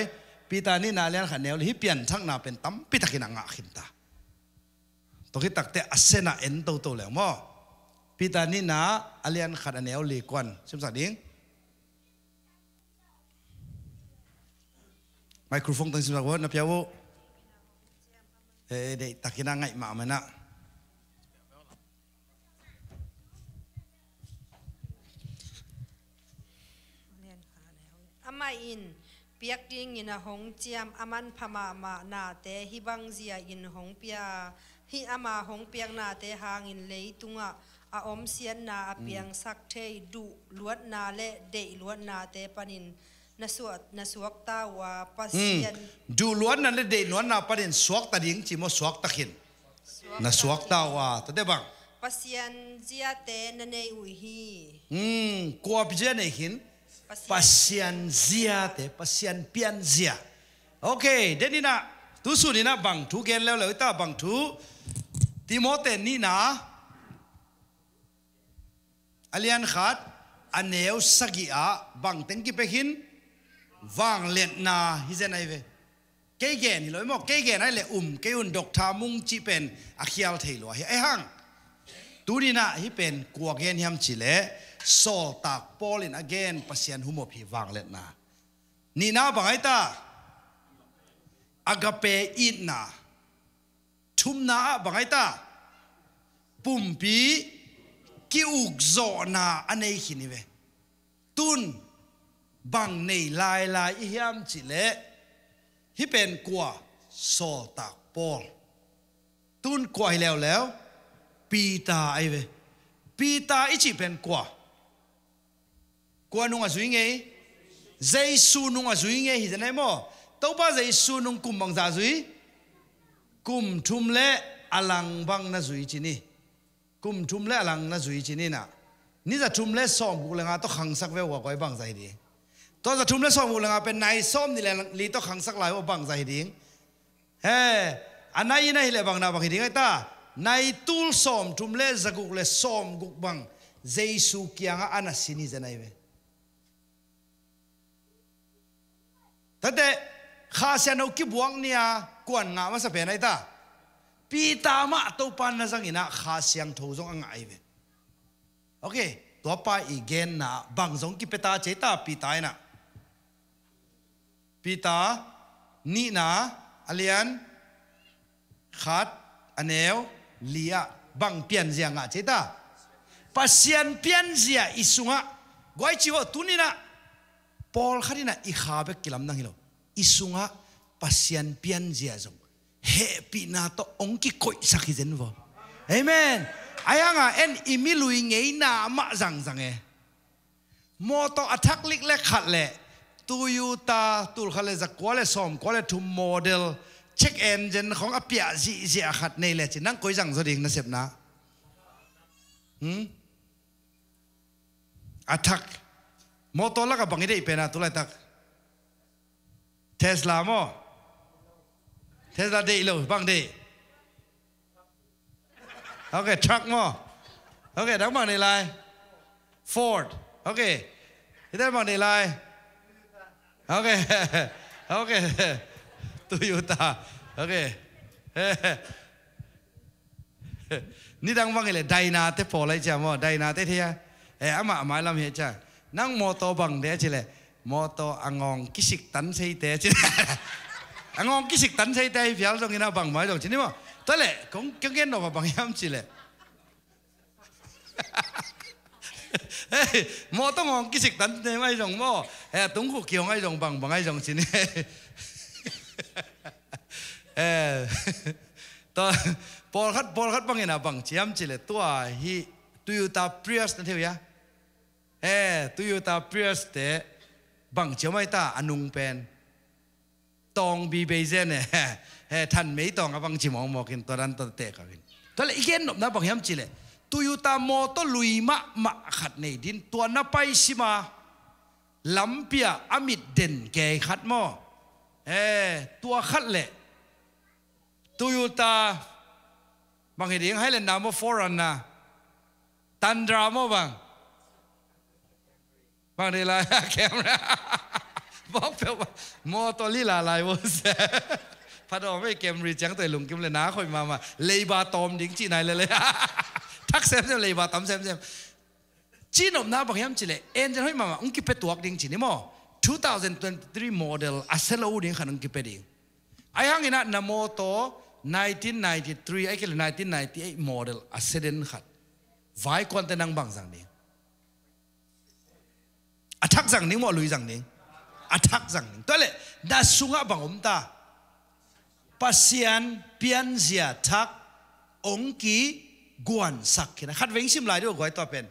ปีตานี่นะเลียนขัดเนวที่เปลี่ยนทักนะเป็นตั้มปีตากินงะขินตาตัวที่ตักเตอัศเซนะเอ็นโตแล้วมั้งปีตานี่นะเลียนขัดอันเนวลีกวนซิมสักดิ้งไมโครโฟนตั้งสิบสักวันนะพี่อาวุเด็กตักกินง่ายมากมันนะอามาอินเปียกดิ้งอินหงเจียมอามันพม่ามานาเตฮิบังเจียอินหงเปียฮิอามาหงเปียงนาเตหางอินเลยตุงะอาอมเสียนนาเปียงสักเทดุลวดนาเลเดลวดนาเตปนินนสวกตาวาปัสยันดูล้วนนั่นเลยเด่นล้วนน่ะประเด็นสวกตาดิ้งจิโมสวกตะขินนสวกตาวาตัวเด็บังปัสยันเจียเตนเนอุยฮีกัวพิจารณาหินปัสยันเจียเตปัสยันเปียนเจียโอเคเดนี่นะทุสุนี่นะบังทุเกนแล้วเลยตาบังทุติโมเตนี่นะอเลียนขัดอันเนวสกิอาบังเต็งกิเปหินวางเล็ดนาฮิเจนไอเวเกย์เกนนี่เลยมั้งเกย์เกนไอเล่เกยุนดอกทามุงจีเป็นอาคิอัลเทลวะไอฮังตูนี่นะฮิเป็นกัวเกนยามจิเลโซตากปอลินอเกนปัสยันหุโมพีวางเล็ดนานี่นะบังไอตาอากาเปอินนาทุมนาบังไอตาปุ่มปีกิอุกโซนาอันไหนขินี่เวตุนบังในลายอิฮยามจิเลฮิเป็นกัวโซตากปอลตุนกัวให้แล้วปีตาไอเวปีตาอิจิเป็นกัวนุ่งอาจุยไงเจสูนุ่งอาจุยไงฮิจะไหนมั้งตัวป้าเจสูนุ่งกุมบังซาจุยกุมทุมเละอลังบังนาจุยจินี่กุมทุมเละอลังนาจุยจินี่นะนี่จะทุมเละซ้อมบุกเลงาต้องขังสักเวว่าก้อยบังใจดีตัวจะทุมเละซ้อมบุกเลงาเป็นนายซ้อมนี่แหละลีต้องขังสักหลายว่าบังใจดีเฮ้อันไหนนี่แหละบังนาบังดีไงตานายตูลซ้อมทุมเละจะกุกเละซ้อมกุกบังเจสูเกียงอันนั้นสินี่จะไหนเวแต่ข้าเสียนเอาคิบวงเนี่ยกวนงามาสเปนไอ้ตาปีตามาตัวปันนะสังอินะข้าเสียงทูจงอ่างไอเวโอเคตัวป้าอีเกนนะบางจงกิเปตาเจตาปีตายนะปีตานี่นะอเลียนขัดอันเนวเลียบางเปลี่ยนเสียงอ่ะเจตาปัสยันเปลี่ยนเสียอิสุงะก้อยชิวตุนี่นะปอลขัดนี่นะอีขาเบกิลำนังฮิโลอิสุงะปัสยันเปลี่ยนเสียจง happy na to ong ki koi sakizen vo amen ayanga en imilui ngei na ma zang zang e moto attack lik le khat le Toyota tul khale za kwale som kwale to model check engine khong apia ji khat nei le chi nang koi jang zo ding na sep na attack moto la ka bangi dei pena tulai tak Tesla mo Tesla dei lo bang dei okay truck mo okay dang bang nei lai Ford okay ida bang nei lai okay okay Toyota okay ni dang bang le Dyna te po lai cha mo Dyna te thia ama mai lam he cha nang moto bang de chi le moto angong kisik tan sei te chi angong kisik tan sei te fial dong ina bang mai dong chi ni mo to le kong gen no bang yam chi le moto ngong kisik tan te mai dong mo tung khu kiong ai dong bang ai dong chi ni to por khat bang ina bang chiam chi le tua hi Toyota Prius na theo ya Toyota Prius te bang chiao mai ta anung pen tong bi be zen than mei tong a bang chi mong mo kin to ran to te ka kin to le igen nop na bang yam chi le Toyota moto lui ma khat nei din to na pai sima lampia amit den ke khat mo tua khat le Toyota bang he ding Highlander mo Forerunner Tundra mo bang bang de la camera bóc phiêu mô tô lý là lại vô xe phát đồ mấy Camry chẳng tới lùng kim lên ná khỏi mà lấy ba tôm đến chị này lên thắc xem lấy ba tấm xem chỉ nộp ná bằng em chỉ lệ em cho nói mà ông kịp tuộc đến chị này mò 2023 model aselo đến khả năng kịp đến ai hang ina na mô tô 1993 ai cái là 1998 model accident khát vài con tên năng bằng rằng đi attack rằng nín mọi lùi rằng nín attack rằng nín tôi lệ đã sung á bằng ông ta pasian pian zia thắc ông ký guan sắc khi na khát vĩnh sim lại được gọi to pen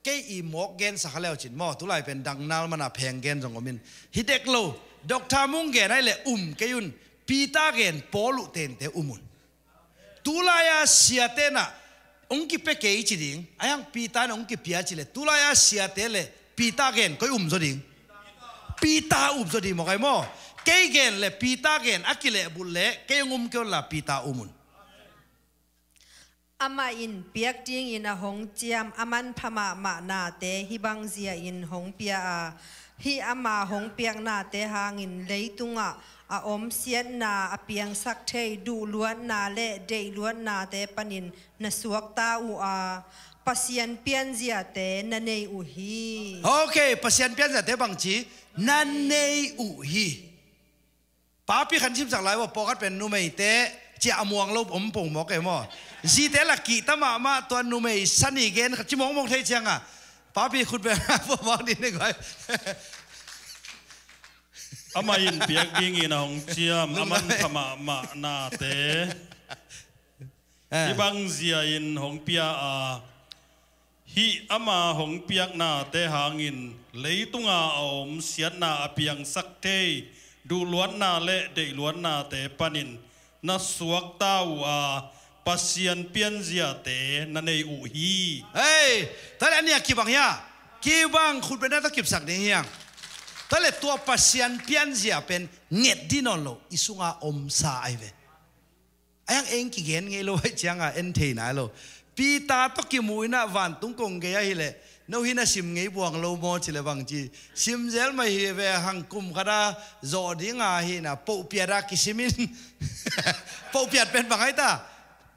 cái imok gen sắc leo chín mò tu lại pen đằng nào mà na phèn gen trong mình hidek lo doctor mung gen ai lệ cái yun pita gen polu ten te umun tu lại à siate na ông kí pe cái chỉ điên ayang pita na ông kí pia chỉ lệ tu lại à siate lệ pita gen koi rồi ding pita rồi đi một cái mò cái gen le pita gen akile bul le cái kêu là pita umun ama in piak ting in a hong chiam aman phama ma na te hi bang zia in hong pia a hi ama hong piak na te hang in leitunga a om sian na a piang sak thei du luan na le dei luan na te panin na suak ta u a pasian pian zia te na nei u hi okay pasian pian zia te bang chi na nei u hi papi khan sim sang lai wa pokat pen nu mei te chi amuang lo om pong mo ke mo ji te la ki ta ma to nu mei sani gen chi mong thei chiang a papi khut be po mong din ne goi amain piak ding in hong chiam aman khama ma na te ibang zia in hong pia a hi ama hong piak na te hangin leitunga om siat na apiang sakte du luan na le de luan na te panin na suak tau a pasian pian zia te na nei u hi hey ta le ania ki bang ya ki bang khut be na ta kip sak ding hiang ta le tua pasian pian zia pen nget dinon lo isunga om sa ai ve ayang eng ki gen nge lo hai chiang a en thei na lo pita to ki muina van tung kong ge hi le no hina sim ngei buang lo mo chile bang chi sim zel mai hi ve hang kum khada zo dinga hi na po piara ki simin po piat pen bang ai ta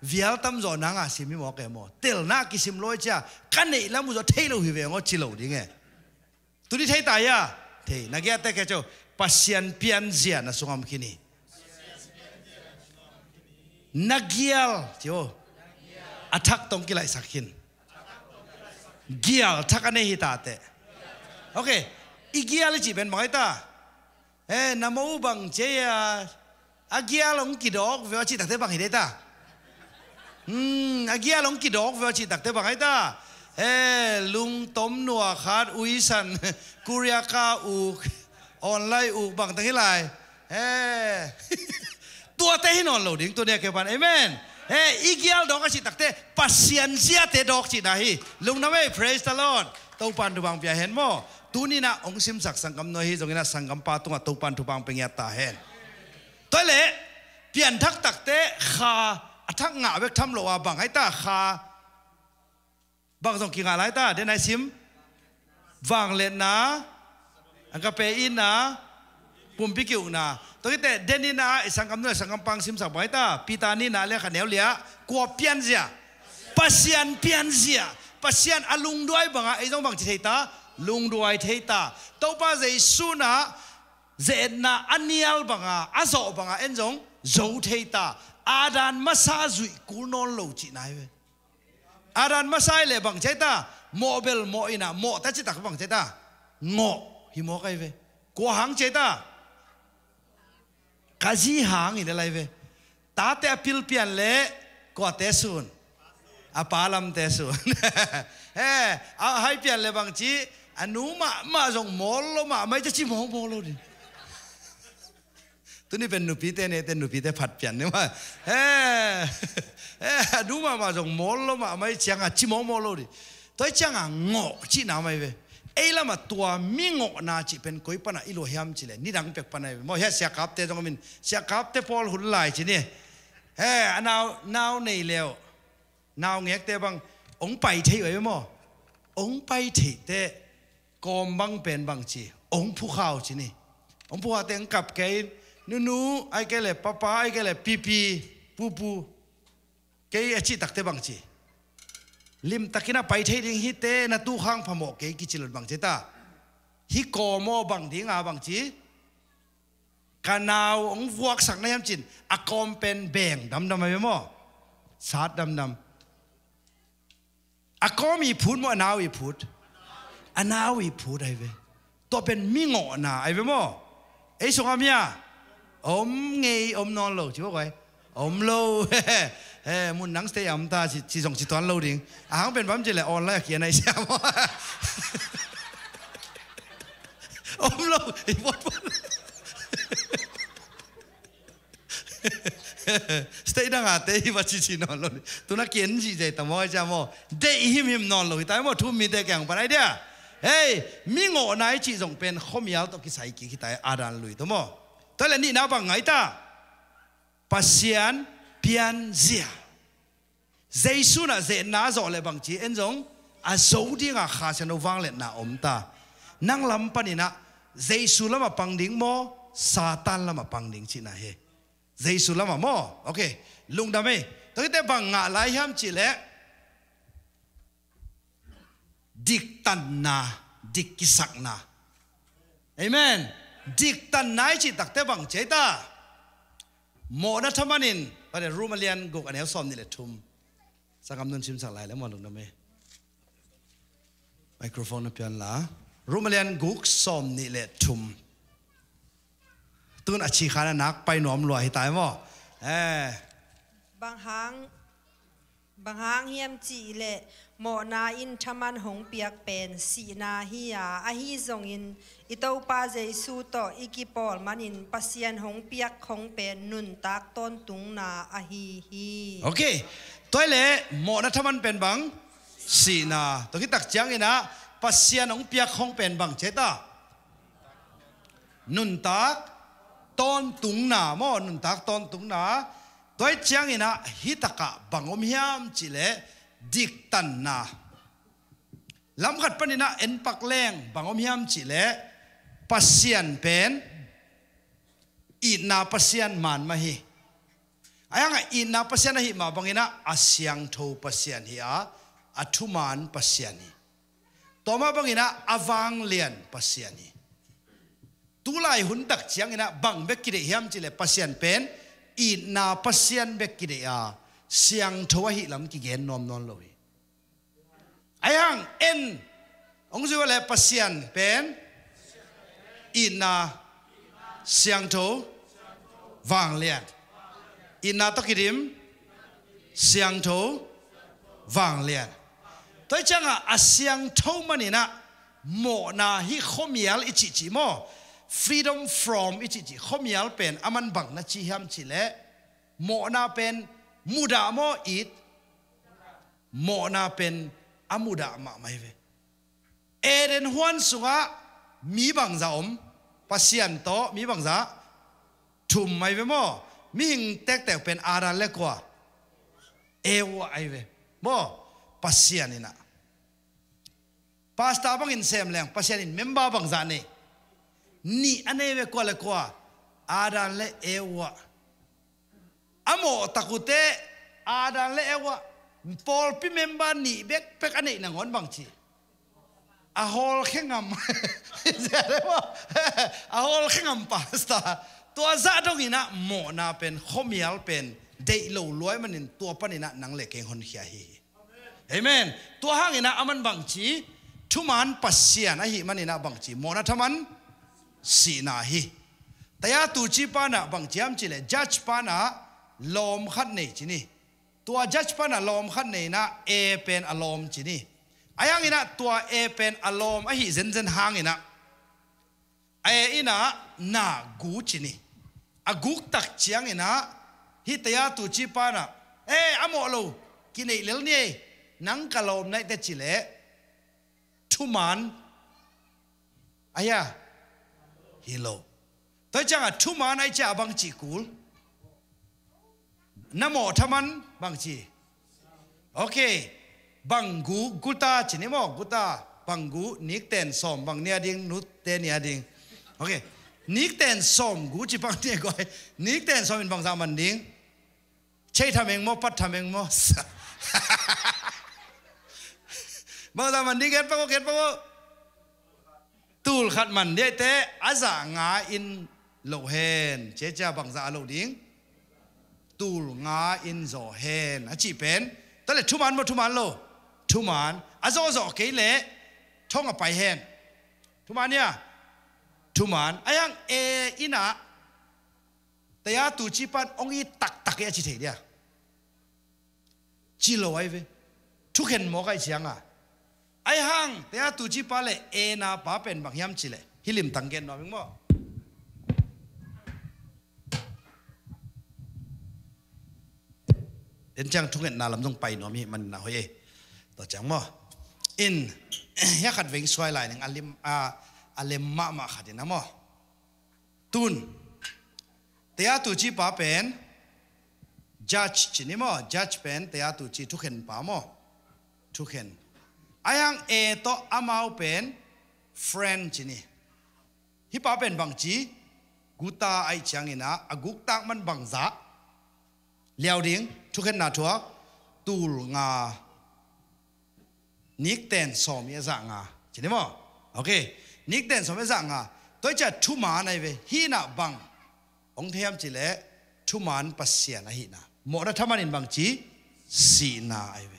vial tam zo na nga simi mo ke mo tel na ki sim loi cha kan nei la mu zo thei lo hi ve ngo chi lo ding e tu ni thei ta ya thei na ge ta ke cho pasian pian zia na sungam kini nagial cho attack tong ki lai sakhin gial thakane hi ta te okay igial chi ben mai ta namo bang che ya อาเกียลงกี่ดอกเวลาจีตักเตบังให้ได้ตาอาเกียลงกี่ดอกเวลาจีตักเตบังให้ตาลุงต้มนัวขาดอุยสันกุริยากาอูออนไลน์อูบังตั้งให้ไรตัวเตะให้นอนโหลดิ้งตัวเนี้ยเกี่ยวกันเอเมนอีเกียลดอกก็จีตักเตปัสเซียนเสียเตดอกจีน่ะฮีลุงน้ำไม่ praise the Lord ตัวปันทุบังเปียเห็นมั้ยตัวนี้นะองค์สิมศักดิ์สังกัมน้อยฮีตรงนี้นะสังกัมปาตุงตัวปันทุบังเป็นยาตาเห็นตัวเละเปลี่ยนทักตักเตะขาทักหงาเวกทำโลอาบังให้ตาขาบางส่งกิ่งอะไรตาเดนไอซิมวางเลนนะอังกะเปอินนะปุ่มพิกิวนะตัวนี้แต่เดนนี่นะสังกัมเนื้อสังกัมปังซิมสักไว้ตาปีตานี่นะเลี้ยขันเหนียวเลี้ยกลัวเปลี่ยนเสียปัสยันเปลี่ยนเสียปัสยันอลุงด้วยบังไอ้ต้องบังจิตเหตาลุงด้วยเทตาตัวป้าใจสุนะเจนนะอันเนียลบังอาโซบังเอ็นจงโจเทตาอาดานมาซาจุยกูนอนโลจินายเวอาดานมาซาเลยบังใจตาโมเบลโมอินะโมแต่จิตตาบังใจตาโง่หิโมไกเวกัวหางใจตากะจีหางอินอะไรเวตาเตะพิลเปียนเล่กัวเตสุนอาปาลัมเตสุนเอาให้เปลี่ยนเลยบางทีอนุมาส่งโมลมาไม่จะชิมองโมลดิตัวนี้เป็นหนูปีเตเนี่ยเป็นหนูปีเตผัดเปลี่ยนเนี่ยว่าดูมาส่งโมลมาไม่เชียงอ่ะชิมองโมลดิตัวเชียงอ่ะงอจีน่าไม่เว้ไอ้ละมาตัวมีงอนาจีเป็นกุยปนะอิโลเฮียมจีเลยนี่ดังเป็กปนะมอเฮเสียกับเตจงมินเสียกับเตพอลหุ่นไหลจีเนี่ยนาวในเลี้ยวนาวเงี้ยเตบังองไปเที่ยวไอ้มั้งองไปเที่ยวเตกอมบังเป็นบังจีองผู้ข่าวจีนี่องผู้ข่าวเตงกับแกนูไอ้แกเลยป้าไอ้แกเลยปีปูแกไอ้จีตักเตบังจีลิมตักกินะไปเที่ยวฮิเตนะตู้ข้างพมอกแกกิจิลบังจีตาฮิกอมอบังดิ้งอาบังจีกันาวองวัวสักในยามจินอากอมเป็นแบ่งดำไอ้มั้งสาดดำอากอมีพูดมั้งนาวอีพูดอนาวอีพูดไอ้เว้ตัวเป็นมิงอนะไอ้เว้มั้งไอ้สงฆ์มีอะเงยนอนโลจิ๋วไว้โลมุนหนังสเตย์ตาสิส่งสิตอนโลดิ้งอ่างเป็นแบบนี้แหละออนไลน์เขียนในเสียมั้งโลอีพูดสเตย์ดังอาเตย์ว่าชินอนโลตัวนักเขียนจีใจแต่มอจะมอเดย์หิมนอนโลแต่มอทุ่มมีเด็กแก่งปนไอเดียมีงอนายจีจงเป็นข้อมีอะไรต้องกิใส่กี่กิตายอาดานลุยตัวมอแต่ละนี่นับว่าไงตาปัสยันเปียนเสียเจสุน่ะเจน่าจะเลยบางทีเอ็นจงอาโจดิ้งอาข้าเชนวังเล็ดน่ะตานั่งลำปนินะเจสุละมาปังดิ้งโมซาตานละมาปังดิ้งจีน่ะเฮเจสุละมาโมโอเคลุงดำเอ้ตั้งแต่บังงาลายห้ามจีเล่ดิกตันนาดิกกิสักนาเอเมนดิกตันนายจีตักแต่บังเจตาโมนัทมันินประเดี๋ยวรูมาเลียนกุกอันนี้ซ้อมนี่แหละทุ่มสักคำนึงชิมสักหลายแล้วมาลงดำเอ้ไมโครโฟนนับยันละรูมาเลียนกุกซ้อมนี่แหละทุ่มตุนอาชีขานะนักไปหนอมลอยตายมั้งบางหางเฮียมจีเละโมนาอินทมันหงเปียกเป็นสีนาฮิยาอาฮิจงอินอิตาปาเจสูโตอิกิปอลมันอินปัสยันหงเปียกหงเป็นนุนตักต้นตุงนาอาฮิโอเคตัวเละโมนาทมันเป็นบังสีนาตัวที่ตักจังอินะปัสยันหงเปียกหงเป็นบังเจตานุนตักต้นตุงนาโมนุนตักต้นตุงนาตัวจังอินะฮิตกะบังอมยามจิเลดิกตันนาลำขัดปนินะเอ็นปักแรงบังอมยามจิเลปัสยันเป็นอินาปัสยันมันมาฮีไอ้ยังไงอินาปัสยันฮีมาบังอินะอาเซียงโทปัสยันฮีอาทุมานปัสยันฮีต่อมาบังอินะอวังเลียนปัสยันฮีตุลายหุ่นตักจังอินะบังเบกกิเดียมจิเลปัสยันเป็นอินาปัสยันเบกกิเดียเสียงทว่าหิลำกิเกนนอมนอนเลยไอ้ยังเอ็นองค์จะว่าอะไรปัสยันเป็นอินาเสียงท วางเลียนอินนาตกิดิมเสียงโถวางเลียนตัวจังอ่ะเสียงโถมันนี่นะโมนาฮิขมียลอิจิจิโม freedom from อิจิจิขมียลเป็นอามันบังนะจีฮัมจิเลโมนาเป็นมุดาโมอิดโมนาเป็นอามุดามาไม่เวเอเดนฮวนสุงะมีบังซาอมปัสยันโตมีบังซาทุ่มไม่เวโมมีหิงแตกเป็นอารันเล็กกว่าเอวไอเวโมปัสยันนี่นะปาสตาบังอินเซมแรงปัสยันอินเมมบาบังซานี่นี่อันนี้เวกว่าเล็กกว่าอารันเลเอวอะโมตะกุเตอารันเลเอวพอลพิเมมบานี่เบกเป็กอันนี้นังอนบังชีอาฮอลแข่งำเสียเลยว่าอาฮอลแข่งำปาสตาตัวซาตรงนี้นะโมนาเป็นขมียลเป็นเดย์โลลอยมันนี่ตัวปนินะนังเล็กเองคนเขียฮีเอเมนตัวห้างนี่นะอามันบังชีทุมันปัสเซียนะฮีมันนี่นะบังชีโมนาทมันสีนาฮีแต่ยาตูจีปานะบังชีมจิเลจัดปานะลมขัดเนจินี่ตัวจัดปานะลมขัดเนนะเอเป็นอารมณ์จินี่อายังอินะตัวเอเป็นอารมณ์ไอหิเซนหางอินะเออินะนากูจินี่อากูตักเชียงอินะฮิตยาตุจิปานะอโมโลกินไอเลลนี่นังกะลมในแต่จิเลทุมันอายะฮิโลแต่จังทุมันไอจ่าบังจิกูลนโมทมันบังจีโอเคบังกูกุตาจินิโมกุตาบังกูนิกเตนสอมบังเนียดิงนุตเตเนียดิงโอเคนิกเตนสอมกูจิบังเนียก้อยนิกเตนสอมเป็นบังซามันดิงใช่ทำเองโมปัดทำเองโมบังซามันดิงเก็ตปะก็ตูลขัดมันเดียเตอาซางาอินโลเฮนเจ้าบังซาโลดิงตูลงาอินโซเฮนอาชีเป็นตอนแรกทุมันบ่ทุมันโลทุมันอาโซโซเกเลท่องไปเฮนทุมันเนี่ยทุมันอายังเออินะแต่ยาตูจิปันองอีตักเอจิเทียจิโลไอเวทุกเห็นหมอกไอเชียงอ่ะไอหังแต่ยาตูจิปันเลยเอนาป้าเป็นบางยามจิเลฮิลิมตังเกนหน่อยมั้งเอ็นจังทุกเงินนาลำต้องไปน้อมีมันนาเฮต่อจังมั้งอินยาขัดเวงสวยหลายหนึ่งอัลเลมมาขัดนะมั้งตุนเตียตุจีป้าเป็นจัดจินี่มั้งจัดเป็นเตียตุจีทุกเงินป้ามั้งทุกเงินอายังเอโตอามาวเป็นเฟรนจินี่ฮิป้าเป็นบังจีกูตาไอจังอินะอากุกตักมันบังซาเลี้ยวดิ้งทุกคนน่าทัวตูลงานิกเตนสอมยาสังาใช่ไหมมั้งโอเคนิกเตนสอมยาสังาตัวจะทุมาในเวฮีน่ะบังองเทียมจิเลทุมานปัสเซียนะฮีน่ะหมดแล้วทำมันอินบังจีสีนาไอเว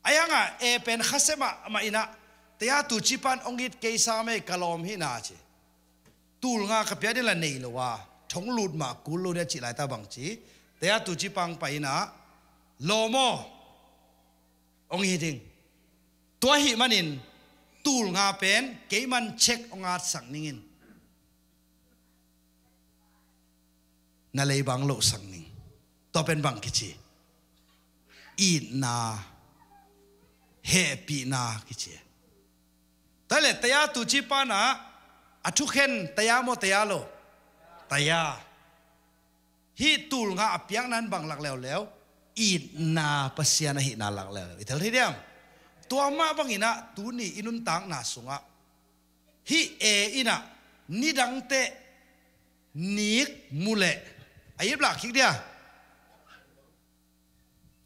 ไอ้ยังอ่ะเอเป็นข้าเสมามาอินะแต่ยาตูจิปันองอิดเกยซาเมกะลอมฮีน่าจีตูลงากับเปียดิละเนยละว่าทงลูดมากูลูดจิไลตาบังจีแต่ยาตุจิปังไปนะโลโมองฮีดิงตัวหิมันินตูลงาเป็นเกมันเช็คองอาสังนิงนั่นเลยบังโลสังนิงตัวเป็นบังกิจิอีนาเฮปีนากิจิแต่เลยแต่ยาตุจิปานะอัทุเข็นแต่ยาโมแต่ยาโลแต่ยาฮีตูลงาอภิยังนั้นบังหลักแล้วอีนาปัสยานะฮีนาหลักแล้วอิตาลีเดียมตัวมาบังอินะตูนี่อินุนตังนาสุงะฮีเออินะนิดังเตนิกมูเลไอ้บลาคิกเดีย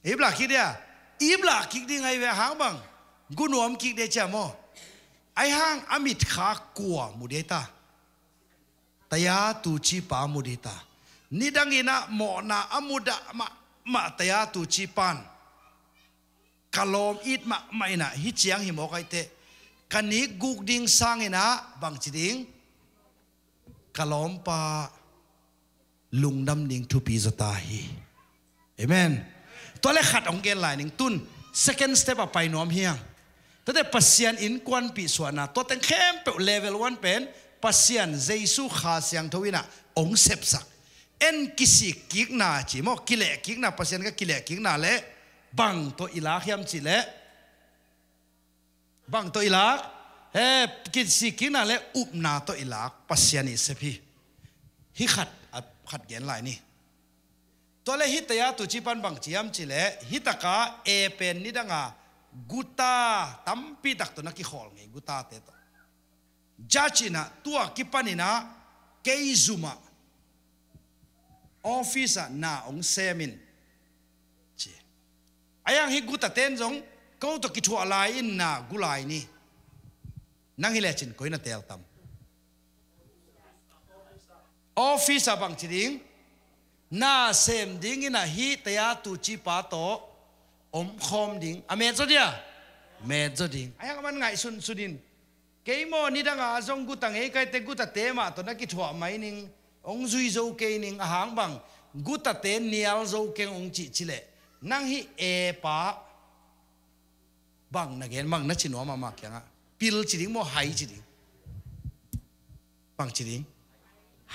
ไอ้บลาคิกเดียอีบลาคิกดีไงเวหางบังกุนวมคิกเดจามอไอ้หางอมิตขากัวมุเดตาตยาตูชีปามุเดตานิดังอินะโมนาอมุดะมาตยาตูจีปันกะลอมอิดมาอินะฮิเจียงหิมอกไอเตกันนี้กุกดิงสังอินะบังจิดิงกะลอมปา ลุงดำนิ่งทุปีจตาฮีเอเมนตัวเลขขัดองเกนหลายหนึ่งตุน second step ไปน้อมเฮียงแต่เด็กปัสยานอินควันปีส่วนน่ะตัวแต่งเข้มเป level 1เป็นปัสยานเจสุขาเสียงทวินะองเสพสักเอ็นกิสิกิกนาจีโมกิเลกิกนาปัสยานก็กิเลกิกนาเละบังตัวอิลาขยำจีเละบังตัวอิลากิสิกิกนาเละอุบนาตัวอิลาปัสยานิเสพีฮิขัดเกนหลายนี่ตัวเลหิตยาตุจิปันบังจียมจิเลหิตกาเอเป็นนิดังากุตาตัมปีตักตัวนักกิขอลไงกุตาเตตจัจินะตัวกิปันินะเกยซุมาออฟฟิศน่าองเซมินจีอายังฮิกุตาเตนจงเขาตัวกิชัวลายอินน่ากุลายนี่นั่งฮิเลจินก็อินเตลตัมออฟฟิศบังจีดิงน่าเซมดิ้งอินะฮิตยาตุจิปาโตอมคอมดิ้งอเมจเดียเมจดิ้งไอ้ยังมันไงสุดินเกยโมนี่ดังอาจงกุตังเอไกเตกุตเตมาตัวนักกิจวัตรไม่นิ่งองซุยโจเกนิ่งอาหารบังกุตเตเนียลโจเกงองจิจิเลนั่งฮิเอปาบังนักเห็นบังนักชินวามามากยังอ่ะพิลจิดิ้งโมไฮจิดิ้งบังจิดิ้ง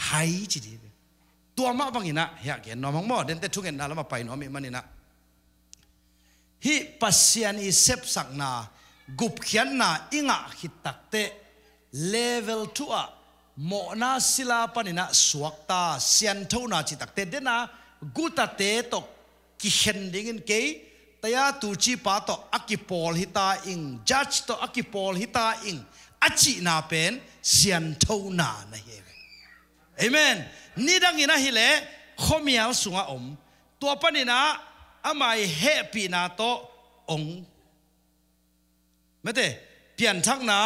ไฮจิดิ้งตัวมาบังอินะอยากเห็นน้องมังโมเดินเตทุกเห็นน่าแล้วมาไปน้องมีมันนี่นะฮิปัสยานิเซปสักนากุบเขียนนาอิงะฮิตักเตเลเวลทัวโมนาศิลาปนินะสวกตาเซียนเท่านาจิตักเตเดนะกุตเตตกกิเห็นดิ้งเกยตยาตูจีปาตออักิปอลฮิตาอิงจัดตออักิปอลฮิตาอิงอจินาเป็นเซียนเท่านานะเฮเอเมนนี่ดังอินะฮิเลขมีเอาสุงะอมตัวปนินะอาไม่เฮปีนาโตองไม่ได้เปลี่ยนทักนะ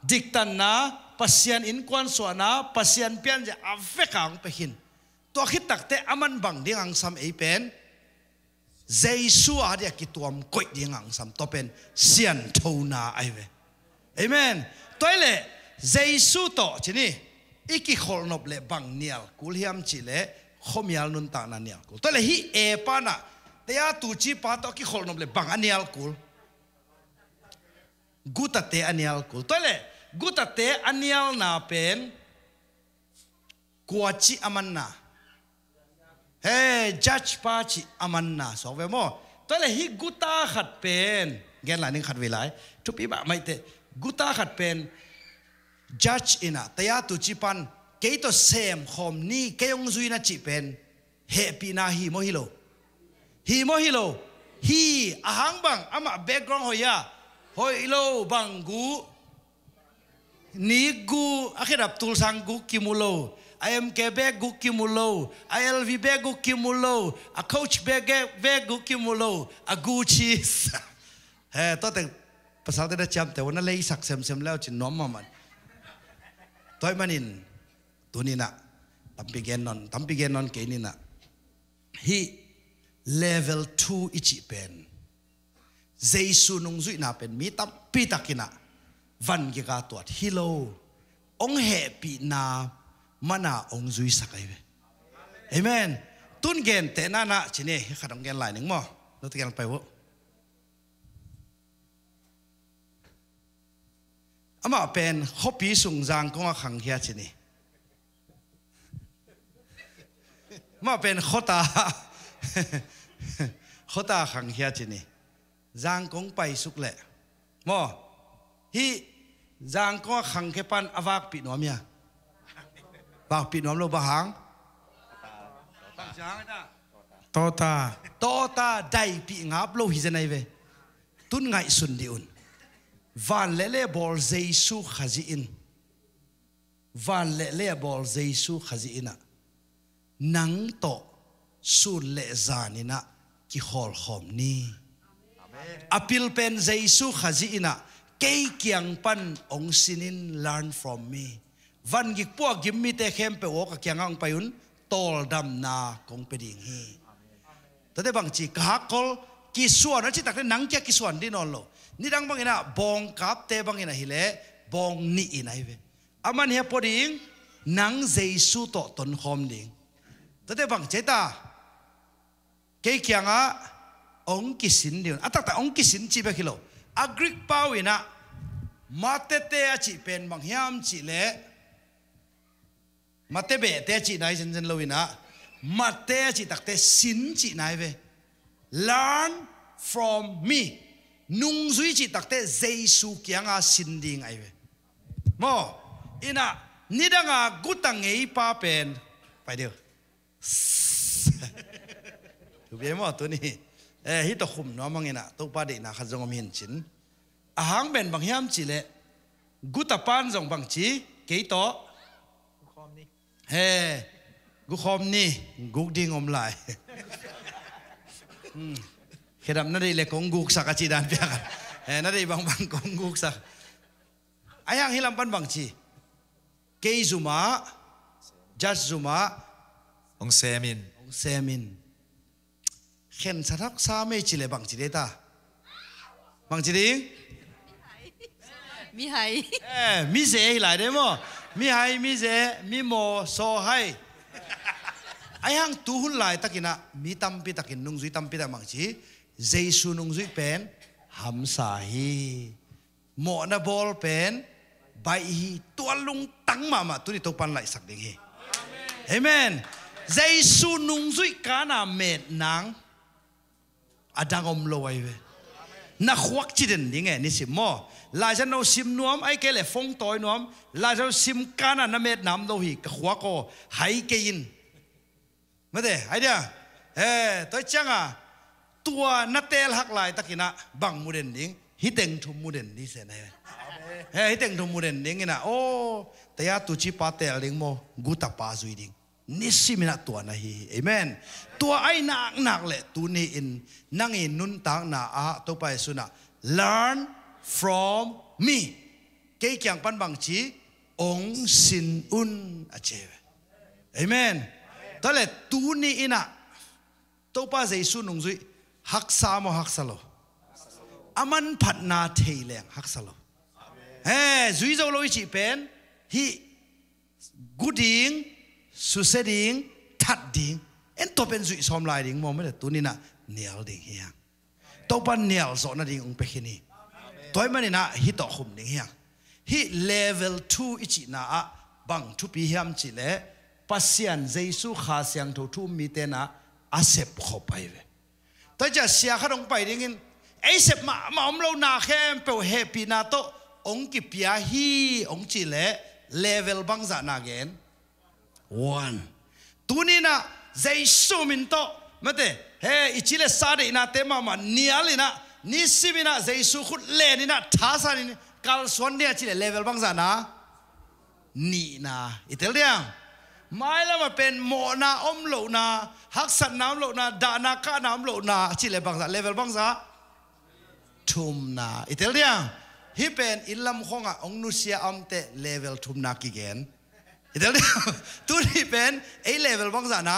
ดิกตันนะปัสยันอินควันส่วนนะปัสยันเปลี่ยนจะอัฟเฟกังไปหินตัวคิดตักเตอามันบังดิ้งอังซัมเอเป็นเจสุอาเดียกิตัวมกดดิ้งอังซัมตัวเป็นเซียนทูนาไอเวเอเมนตัวเล่เจสุโตจีนี่อีกิขอลนบเล่บังเนียลกุลฮิมจิเล่ขมีอัลนุนตานันเนียลกุลตัวเล่ฮีเอปานะแต่ยาตูจีปาตอกิขอลนบเล่บังอันเนียลกุลกุตเตอันเนียลกุลตัวเล่กุตเตอันเนียลนาเป็นกัวจิอามันนาเฮ้จัดปาจิอามันนาสองเวโมตัวเล่ฮีกุตาขัดเป็นเงี้ยหลายนึงขัดเวลาทุกปีบ้าไม่เตกุตาขัดเป็นจัดอินะแต่ยาตุจิปันเกยตัวเซมคอมนี่เกยองซุยนะจิเป็นเฮปีนาฮีโมฮิโลฮีอาหังบังอามาแบ็กกราวด์ฮอยาฮอยโลบังกูนี่กูอาคิดแบบตุลสังกูคิมูโลไอเอ็มเคแบ็กกูคิมูโลไอเอลวีแบ็กกูคิมูโลอาโค้ชแบ็กกูคิมูโลอากูชีสเฮ้ตัวแต่ภาษาแต่ละจำแต่วันนั้นเลยสักเซมแล้วจินน้อมมันตัวมันนินตัวนี้นะตั้มปีเกนนอนเกนี่นะฮีlevel 2 อิจิเป็นเจสุนงจุยนาเป็นมีตั้มปีตักินะวันกิกาตัวฮิโลองเฮปีนามานาองจุยสักไอเวเอเมนตุนเกนเตน่านะชินี่ขัดองเกนหลายหนึ่งมั้งเราตะเกียงไปวะอามาเป็นขบีสุงจางก็ขังเฮียชินี่มาเป็นขตาขังเฮียชินี่จางกงไปสุกเละมอฮีจางก็ขังแค่ปันอวากปีน้อมเนี่ยวากปีน้อมเราบะหังโตตาได้ปีงับโลหิจะไหนเวตุนไงสุนดิอุนวันเล่บอลเจสุขจีอินวันเล่บอลเจสุขจีอินะนังโตสุนเล่จานินะกิฮอลขอมนี่อพิลเป็นเจสุขจีอินะเกยเกียงปันองสินิน learn from me วันกิพวกกิมมีเตเข้มไปโอกับเกียงอังไปยุนโตลดำนาคงไปดิ่งฮีแต่ได้บางจีกักกอลกิส่วนนั่นจิตักได้นังเจ้ากิส่วนที่นอนโลนี่ดังบางอินะบองกับเตบางอินะฮิเลบองนี่อินะเวอามันเฮียพอดิ่งนังเจสุโตตนคอมดิ่ง ตัวเด็กบังเจตาเกี่ยงอ่ะองค์กิสินเดียวแต่องค์กิสินจีเบกิโลอักริกป้าวินะมาเตเตอจีเป็นบางยามจีเล่มาเตเบเตจีนายเซนโลวินะมาเตจีตักเตสินจีนายเว learn from me นุ่งซุยจีตักเตเจสุเกียงอาสินดิ่งไอเวโมอินะนี่ดังอากุตังเงยป้าเป็นไปเดียวถูกไหมมั้งตัวนี้ฮิตขุมน้องมังเงินะตัวป้าเด็กนะขัดจงอมเห็นชินอาหารเป็นบางยามจีเล่กุตาปานจงบางจีเกี่ยต่อกูคอมนี่กูดิ่งอมไหลแค่ดำนั่นได้เล็กของกูสักจีดันเปียกันนั่นได้บางของกูสักไอ้ยังฮิลัมปันบางจีเกี่ยจุมาจัดจุมาองเซมินเข็นสักสามไม่จีเลยบางจีเดต้าบางจีดิ่งมีไฮมีเสียหลายเด้มั้งมีไฮมีเสียมีโมโซไฮไอ้ยังตู้หุ่นหลายตะกินะมีตั้มปีตะกินนุ่งซุยตั้มปีตะบางจีเจสุนุ่งซุยเป็นหัมสาฮีโมนาบอลเป็นใบฮีตัวลุงตั้งมาตัวนี้ตัวปันไหลสักดิ่งฮีเอเมนเจสุนุ่งซุยกานาเม็ดนางอดังอมโลไว้เวนักขวักจีเด่นดิ่งไงนี่สิโมลาจะเอาซิมนวมไอ้เกล่ฟงตอยนวมลาจะเอาซิมกานานาเม็ดน้ำโลหิกขวักโอไฮเกยินไม่ได้ไอเดียตัวจังอ่ะตัวนัตเตลหักลายตะกินะบังมูเดนดิ้งฮิตเต็งทุมมูเดนนี่เสียไหนฮิตเต็งทุมมูเดนดิ้งนะโอ้แต่ยาตุจิปาเตลดิ้งโมกูตาปาซุยดิ้งนี่สิมินะตัวนะฮีเอเมนตัวไอ้นักเลยตัวนี้อินนั่งอินนุนต่างนาอาตัวไปสุนะ learn from me เกี่ยงปันบางชีองสินอุนอาเจวเอเมนตอนแรกตัวนี้อินะตัวป้าเจสุนุ่งซุยฮักซาโมฮักซาโลอามันผัดนาเทเลงฮักซาโลซุยเจ้าโลวิจิเป็นฮีกูดิงสุเสดิงทัดดิงตัวเป็นซุยสอมลายดิงมองไม่ได้ตัวนี้นะเนียลดิงเฮียงตัวปันเนียลสอนดิงองเปกินีตัวมันนี่นะฮิตอคุมดิงเฮียงฮี level 2อิจินะบังทุปีเฮียมจิเลปัสยันเจสุขาเสียงทุทุมีเตนะอาเสบเข้าไปเวแต่จะเสียข้าลงไปดิ้งไอ้เสบมาอมเราหนาเข้มเปลวเฮปีนาโตองกิปยาฮีองจิเลเลเวลบังจานาเกนวันตัวนี้นะเจสุมินโตมาเตเฮอิจิเลซาเดนาเตมาเนียลินะนิสิมินะเจสุขุดเลนินะท้าสานินะกัลสวนเดียจิเลเลเวลบังจานานีนะอิตาเลียนไม่แล้วมาเป็นโมนาอมโลนาฮักสันน้ำโลนาดานาคาน้ำโลนาชิเลบังซาเลเวลบังซาทุมนาอิตาเลียนฮิเป็นอิลลัมคงอ่ะองนุเซียอัมเตเลเวลทุมนากิเกนอิตาเลียนตัวนี้เป็นไอเลเวลบังซานะ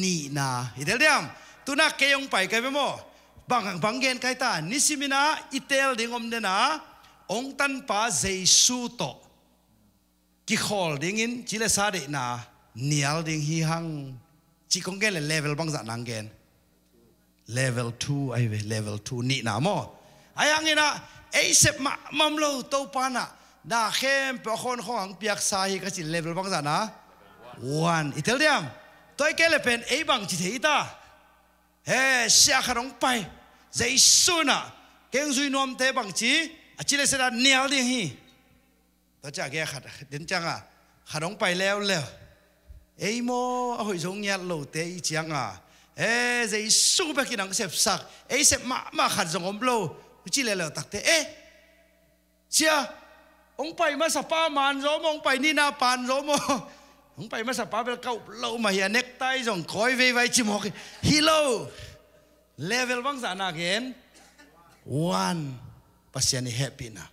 นีนาอิตาเลียนตัวนักเกยงไปกันไปโมบังเกนไกตานิสิมินาอิเตลดิงอมเดนะองตันปาเจสุโตกิขอลดิ้งอินจิเลซาเดนาเนียลดิ้งฮีฮังจิคงเกนเลเวลบังจันนังเกนเลเวล2ไอเวเลเวล2นี่นะโมไอ้ยังไงนะไอ้เสพมัมโลตัวปานะดาเข้มเปอคนของเปียกสายก็จิเลเวลบังจันนะวันอิตาเลียนตัวไอ้เกลเป็นไอ้บังจิเทอิตาเฮ้เสียขนมไปใจสุนะเก่งซุยนวมเตบังจีจิเลเซดาเนียลดิ้งฮีตัวจากแกขัดเดินจังอ่ะขัดลงไปแล้วไอ้โมเอาหอยสงยัดโลเตอีจังอ่ะจะสู้ไปกินหนังเสพสักเสพมาขัดสงอมโลจิเลแล้วตักเตเชียองไปมาสปามันโรมองไปนี่นาปานโรมองไปมาสปาเป็นเก่าโลมาเฮียเน็กไตส่งคอยไว้จิมอกฮิโลเลเวลบังสานาเกนวันปัสยานิแฮปปี้นะ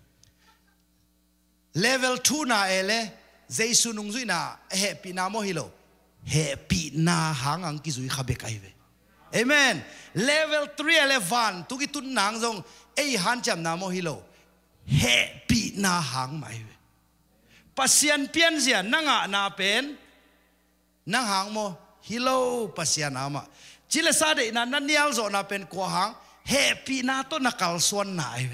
level 2 na ele Jesu nung zui na happy na mo hilo happy na hangang ki zui khabe kai ve amen level 3 ele van tu ki tun nang jong ei han cham na mo hilo happy na hang mai ve pasian pian zia nanga na pen nang hang mo ฮิโลปัสยานามาจิเลซาเดนันนิอัลโซนาเป็นกัวหางเฮปีนาโตนักลส่วนนายเว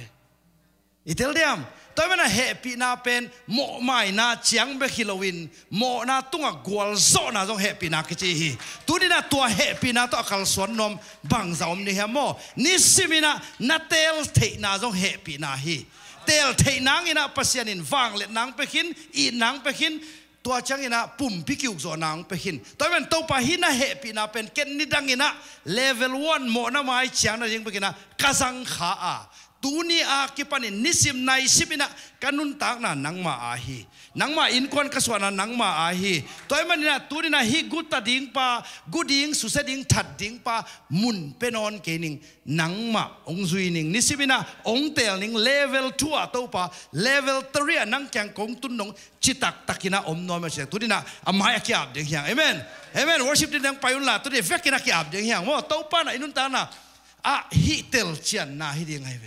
อิเทลเดียมตัวมันเฮปีนาเป็นโมไม่นาเจียงเบฮิโลวินโมนาตุงกัวโซนาจงเฮปีนาคิจิฮีตัวนี้นะตัวเฮปีนาตัวกัลส่วนนมบังซาอมนี่ฮะโมนิสิมินะนาเตลเทนาจงเฮปีนาฮีเตลเทนังอินะปัสยานินฟังเล็ดนังไปขินอีนังไปขินตัวจังอินะปุ่มพิกิวโซนังไปขินตัวมันตัวปะหินะเฮปีนาเป็นเกณฑ์นิดังอินะเลเวล1โมนาไม่เจียงนะยังไปขินนะกะซังขาอาตูนี่อาคิปันนิสิมในสิบินะกันนุนตากนะนังมาอาฮีนังมาอินควนกสวานะนังมาอาฮีตัวมันนี่นะตูนี่นะฮิกุตตาดิ้งปากุดิ้งสุเสดิ้งทัดดิ้งปามุนเป็นอนเกนิงนังมาองซุยนิงนิสิบินะองเตลนิงเลเวล2อะตัวปาเลเวล3นังแกงกงตุนนงจิตักตักินะอมนอยมาเสียตูนี่นะอามายกิอาบเดียงเฮียงเอเมนเอเมนวอร์ชิปดินยังไปอุนละตัวนี้เฟกินะกิอาบเดียงเฮียงว่าตัวปานะอินุนตานะอะฮิเตลเชียนนะฮิดีไงเว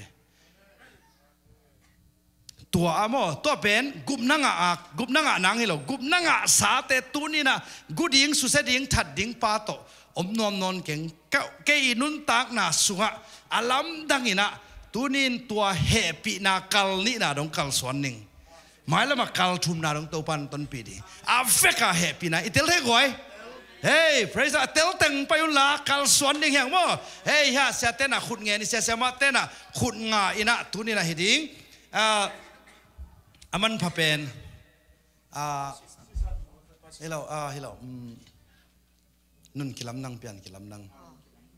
ตัวอามอตัวเป็นกุบนังอากุบนังนางฮิโลกุบนังสาเตตุนี่นะกุดิ้งสุเสดิ้งทัดดิ้งปาโตอมนอมนอนเก่งเกยนุนตากนาสุงะอาลัมดังอินะตุนินตัวเฮปีนาคัลนี่นะดงคัลสวนนิงหมายละมาคัลทุมนาดงตัวปันต้นปีดีอาเฟกาเฮปีนาอิเตลเฮกอยเฮ้ยพระเจ้าเตลตึงไปอุลาคัลสวนนิงอย่างว่าเฮ้ยฮะเสียเตนะขุดเงี้ยนี่เสียมาเตนะขุดงาอินะตุนี่นะฮิดิ้งอามันพาเป็นเฮลโลนุ่นกิลำนังเปลี่ยนกิลำนัง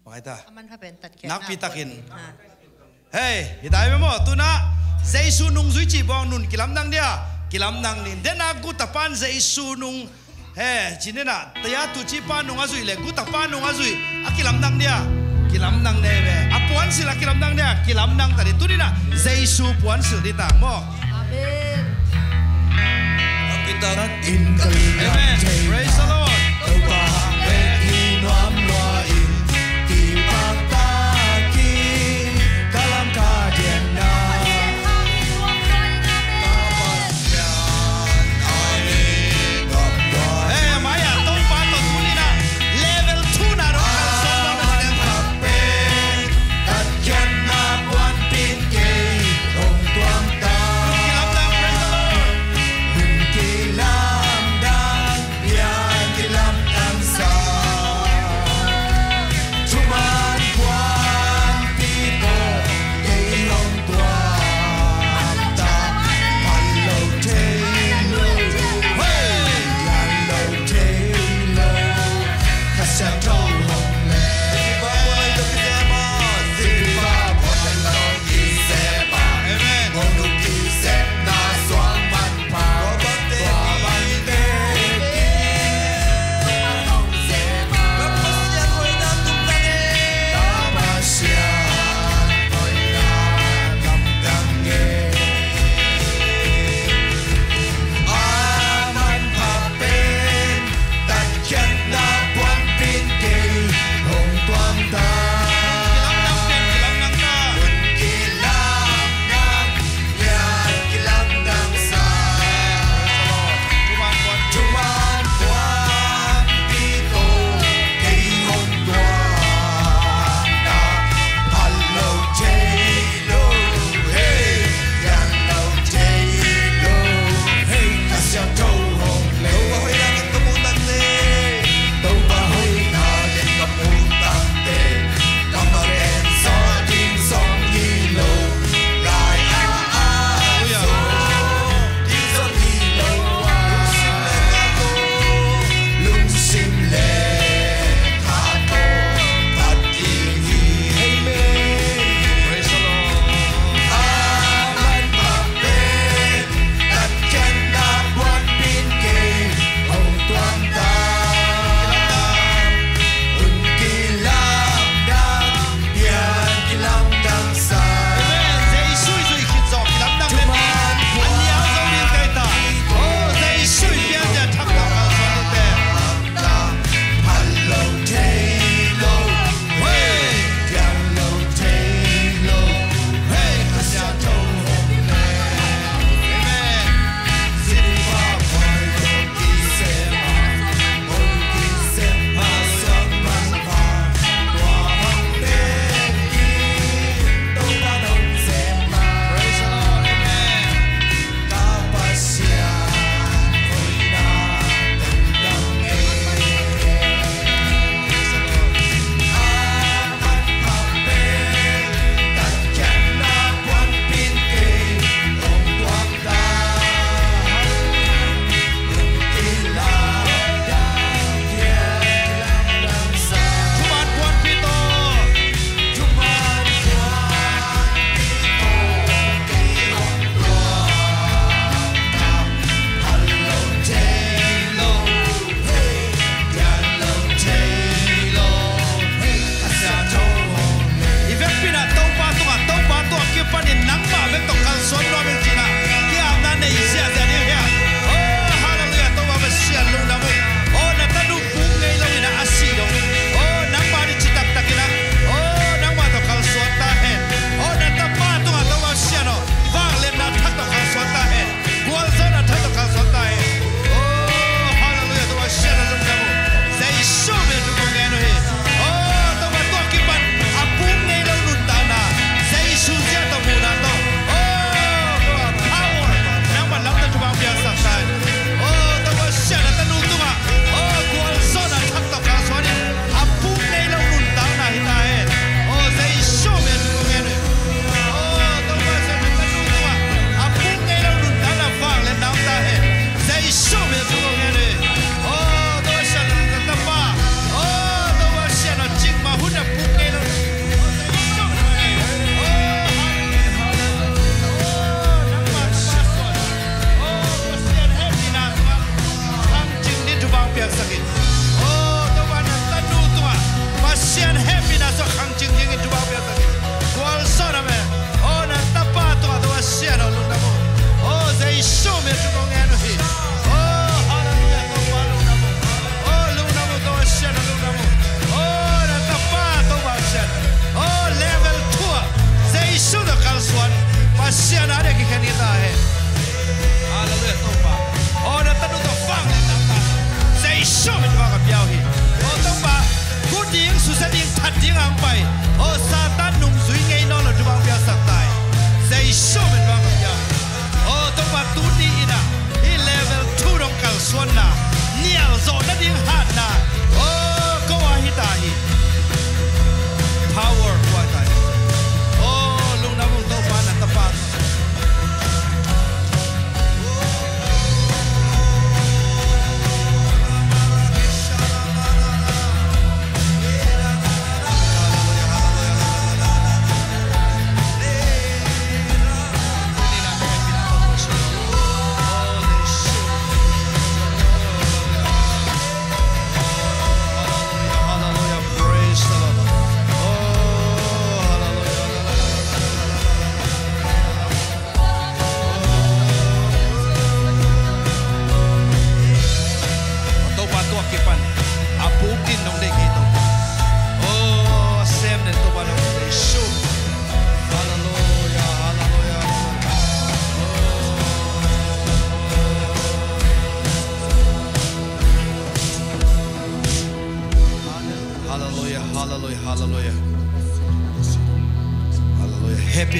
ว่าไงตามันพาเป็นตัดแขนนักปีตะกินเฮ้ยฮิตายไปหมดตุนะเจสุนุงซุยจีบองนุ่นกิลำนังเดียกิลำนังนี่เดนักกุตาปันเจสุนุงเฮ้จีนี่นะแต่ยาตุจีปันนุงอาซุยเลยกุตาปันนุงอาซุยอากิลำนังเดียกิลำนังเดเวอปวนสิละกิลำนังเดียกิลำนังแต่ดิตุนี่นะเจสุปวนสิดิตาโมAmen. Praise the Lord. Kilam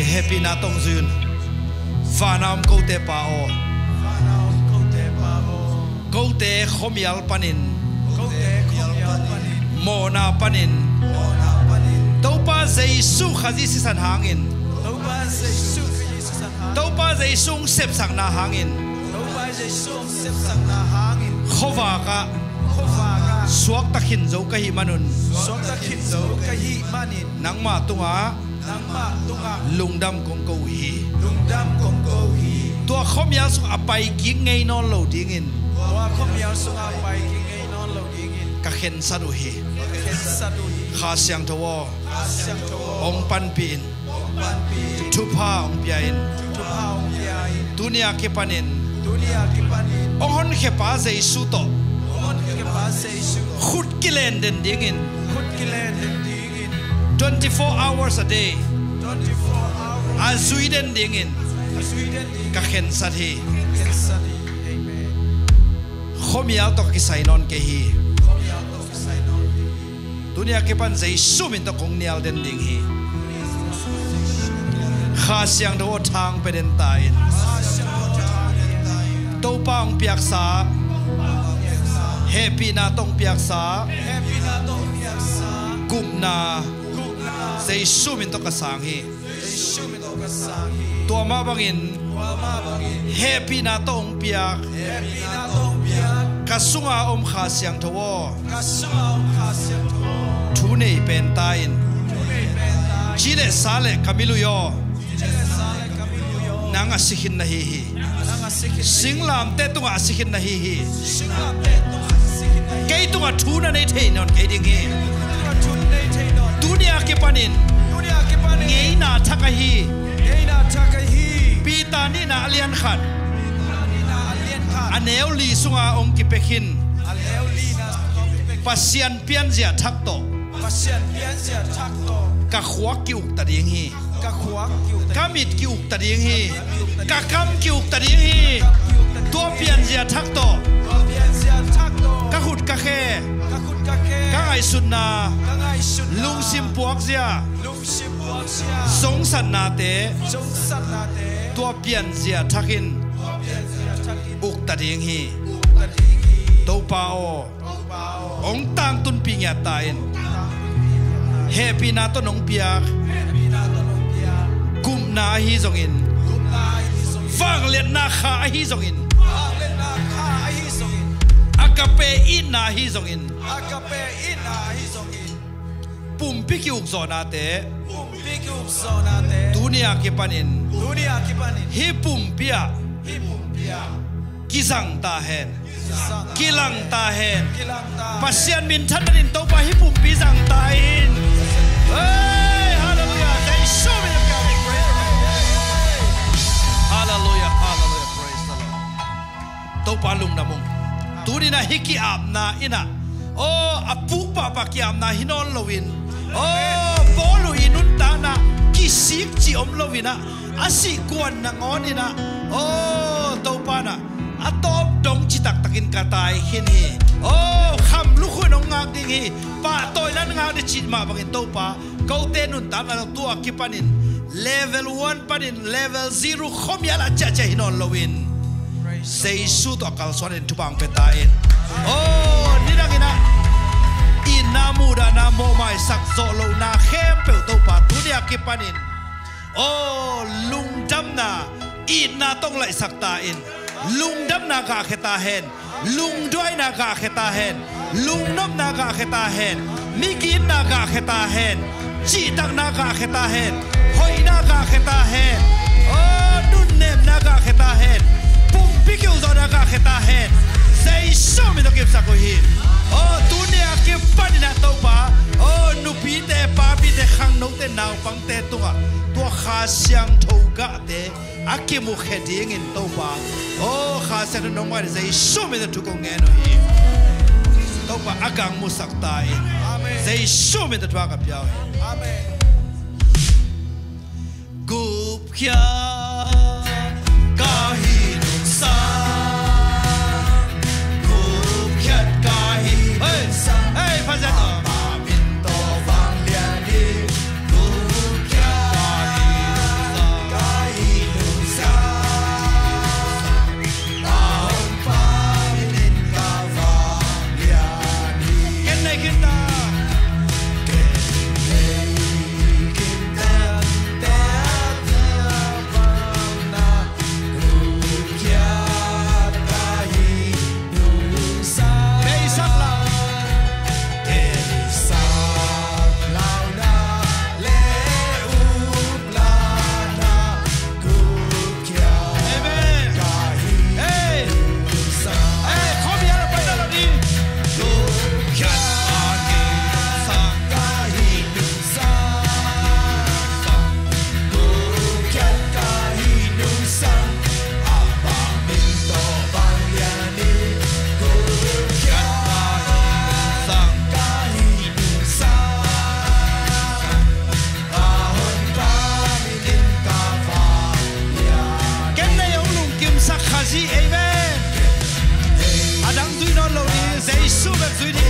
happy na tong zun fanam ko te pa o ko te khomial panin mo na panin to pa Jesu khazi sisan hangin to pa Jesu sep sang na hangin khova ka suak takhin zo ka hi manun nang ma tunga lungdam kong ko hi tua khomial su apai ki ngei non lo dingin ka khen sadu hi kha siang thawo ong pan pin thu pha ong piain dunia ke panin ong khe pa Jesu to khut kilen den dingin 24 hours a day azui den dingin ka khen sat hi khomial to ki sainon ke hi dunia ke pan Jesu min to kong nial den ding hi kha siang do thang pe den tain to pang piak sa happy na tong piak sa kum na Jesu min to ka sang hi tua ma bangin happy na tong piak kasunga kha siang thawo thu nei pen tain chile sale kamilu yo nanga sikhin na hi singlam te tunga sikhin na hi kei tunga thu na nei thein non kei ding hi dunia ke panin ngei na thaka hi pita ni na alian khat aneu li sunga ong ki pekhin pasian pian zia thak to ka khwak ki uk ta ding hi ka mit ki uk ta ding hi ka kam ki uk ta ding hi to pian zia thak to ka hut ka khe ka ai sun na lung sim puak zia song san na te to pian zia thakin uk ta ding hi to pa o ong tang tun pi nya ta in happy na to nong piak kum na hi zong in fang let na kha hi zong in akape in na hi zong in pum pi ki uk zo na te dunia ke panin hi pum pia kisang ta hen kilang ta hen pasian min than din to pa hi pum pi sang ta in hey hallelujah they show me the God hallelujah hallelujah praise the Lord to pa lung namong tuni na hiki am na ina oh apu pa pa ki am na hinon lowin oh bolu inun ta na kisik chi om lowina asi kuan na ngonina oh to pa na atop dong chitak takin katai hini oh kham lu khu nong ngak ding hi pa toy lan ngak de chit ma bangin to pa ko te nun ta na tu akipanin level 1 panin level 0 khomya la cha cha hinon lowin say su to kal sonen tubang petain oh nirangina inamuda na mo mai sak zo lo na khem pe to pa tu ni akipanin oh lungdam na ina tong lai sakta in lungdam na ka kheta hen lungdoi na ka kheta hen lungnom na ka kheta hen mikin na ka kheta hen chi tak na ka kheta hen hoi na ka kheta hen oh nun nem na ka kheta hen pum pikyu zo na ka kheta hen say show me to give sa ko hi oh dunia ke panina to pa oh nu pi te pa pi te khang no te naw pang te tunga to kha siang tho ga te akimu kheding in to pa oh kha sa no ma say show me to ko nge no hi to pa agang mu sak tai amen say show me to ka piao amen gup kya ka hi nung sa gup kya ka hi hey hey pa sa to pa min to bang lian hi gup kya ka hi nung khasi amen adang tui non lo ni Jesu bek tui ni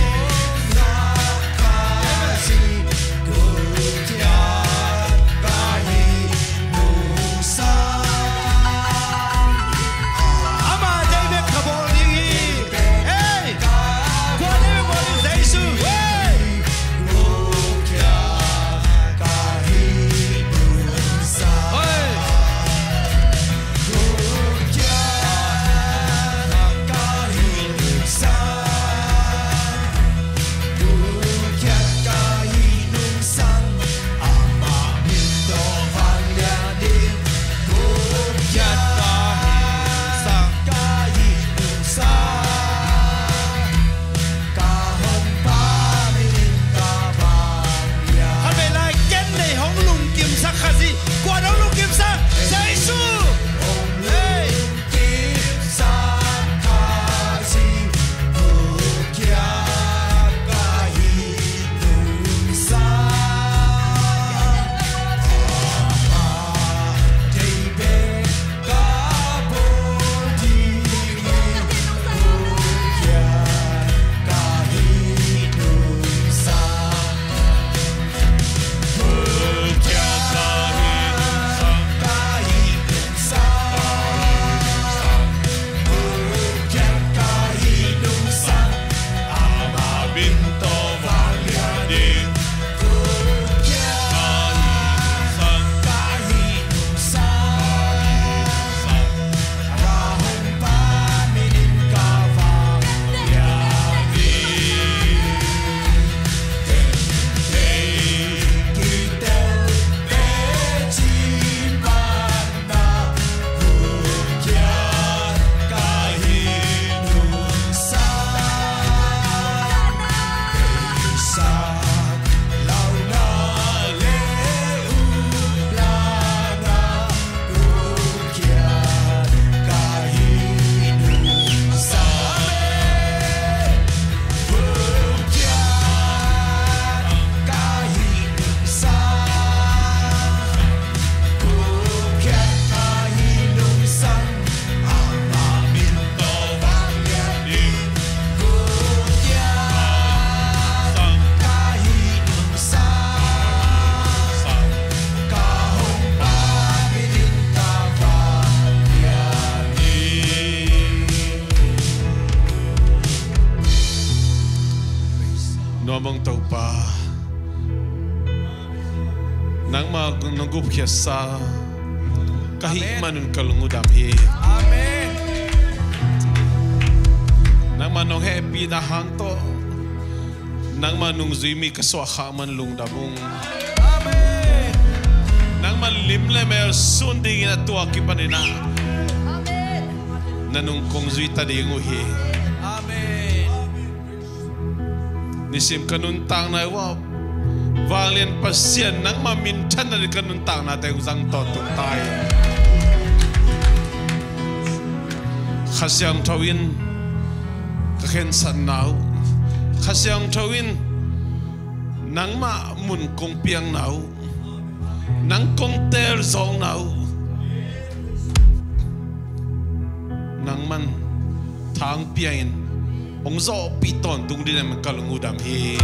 Nomong tau pa nang magup kiasa kahit manun kalungudam he amen nang manong happy na hangto nang manung zuimi kaswaha man lungdamong amen nang malimle mer sunding na tuwa kipanina amen nanung kong zuita di nguhi amen nisim kanuntang na wa valian pasien nang mamintan na kanuntang na tayo sang totong tayo kasyang tawin kakensan nao kasyang tawin nang mun kong piang nao nang kong ter zong nao nang man tang piangin Ong zo piton dung din ang kalungudam he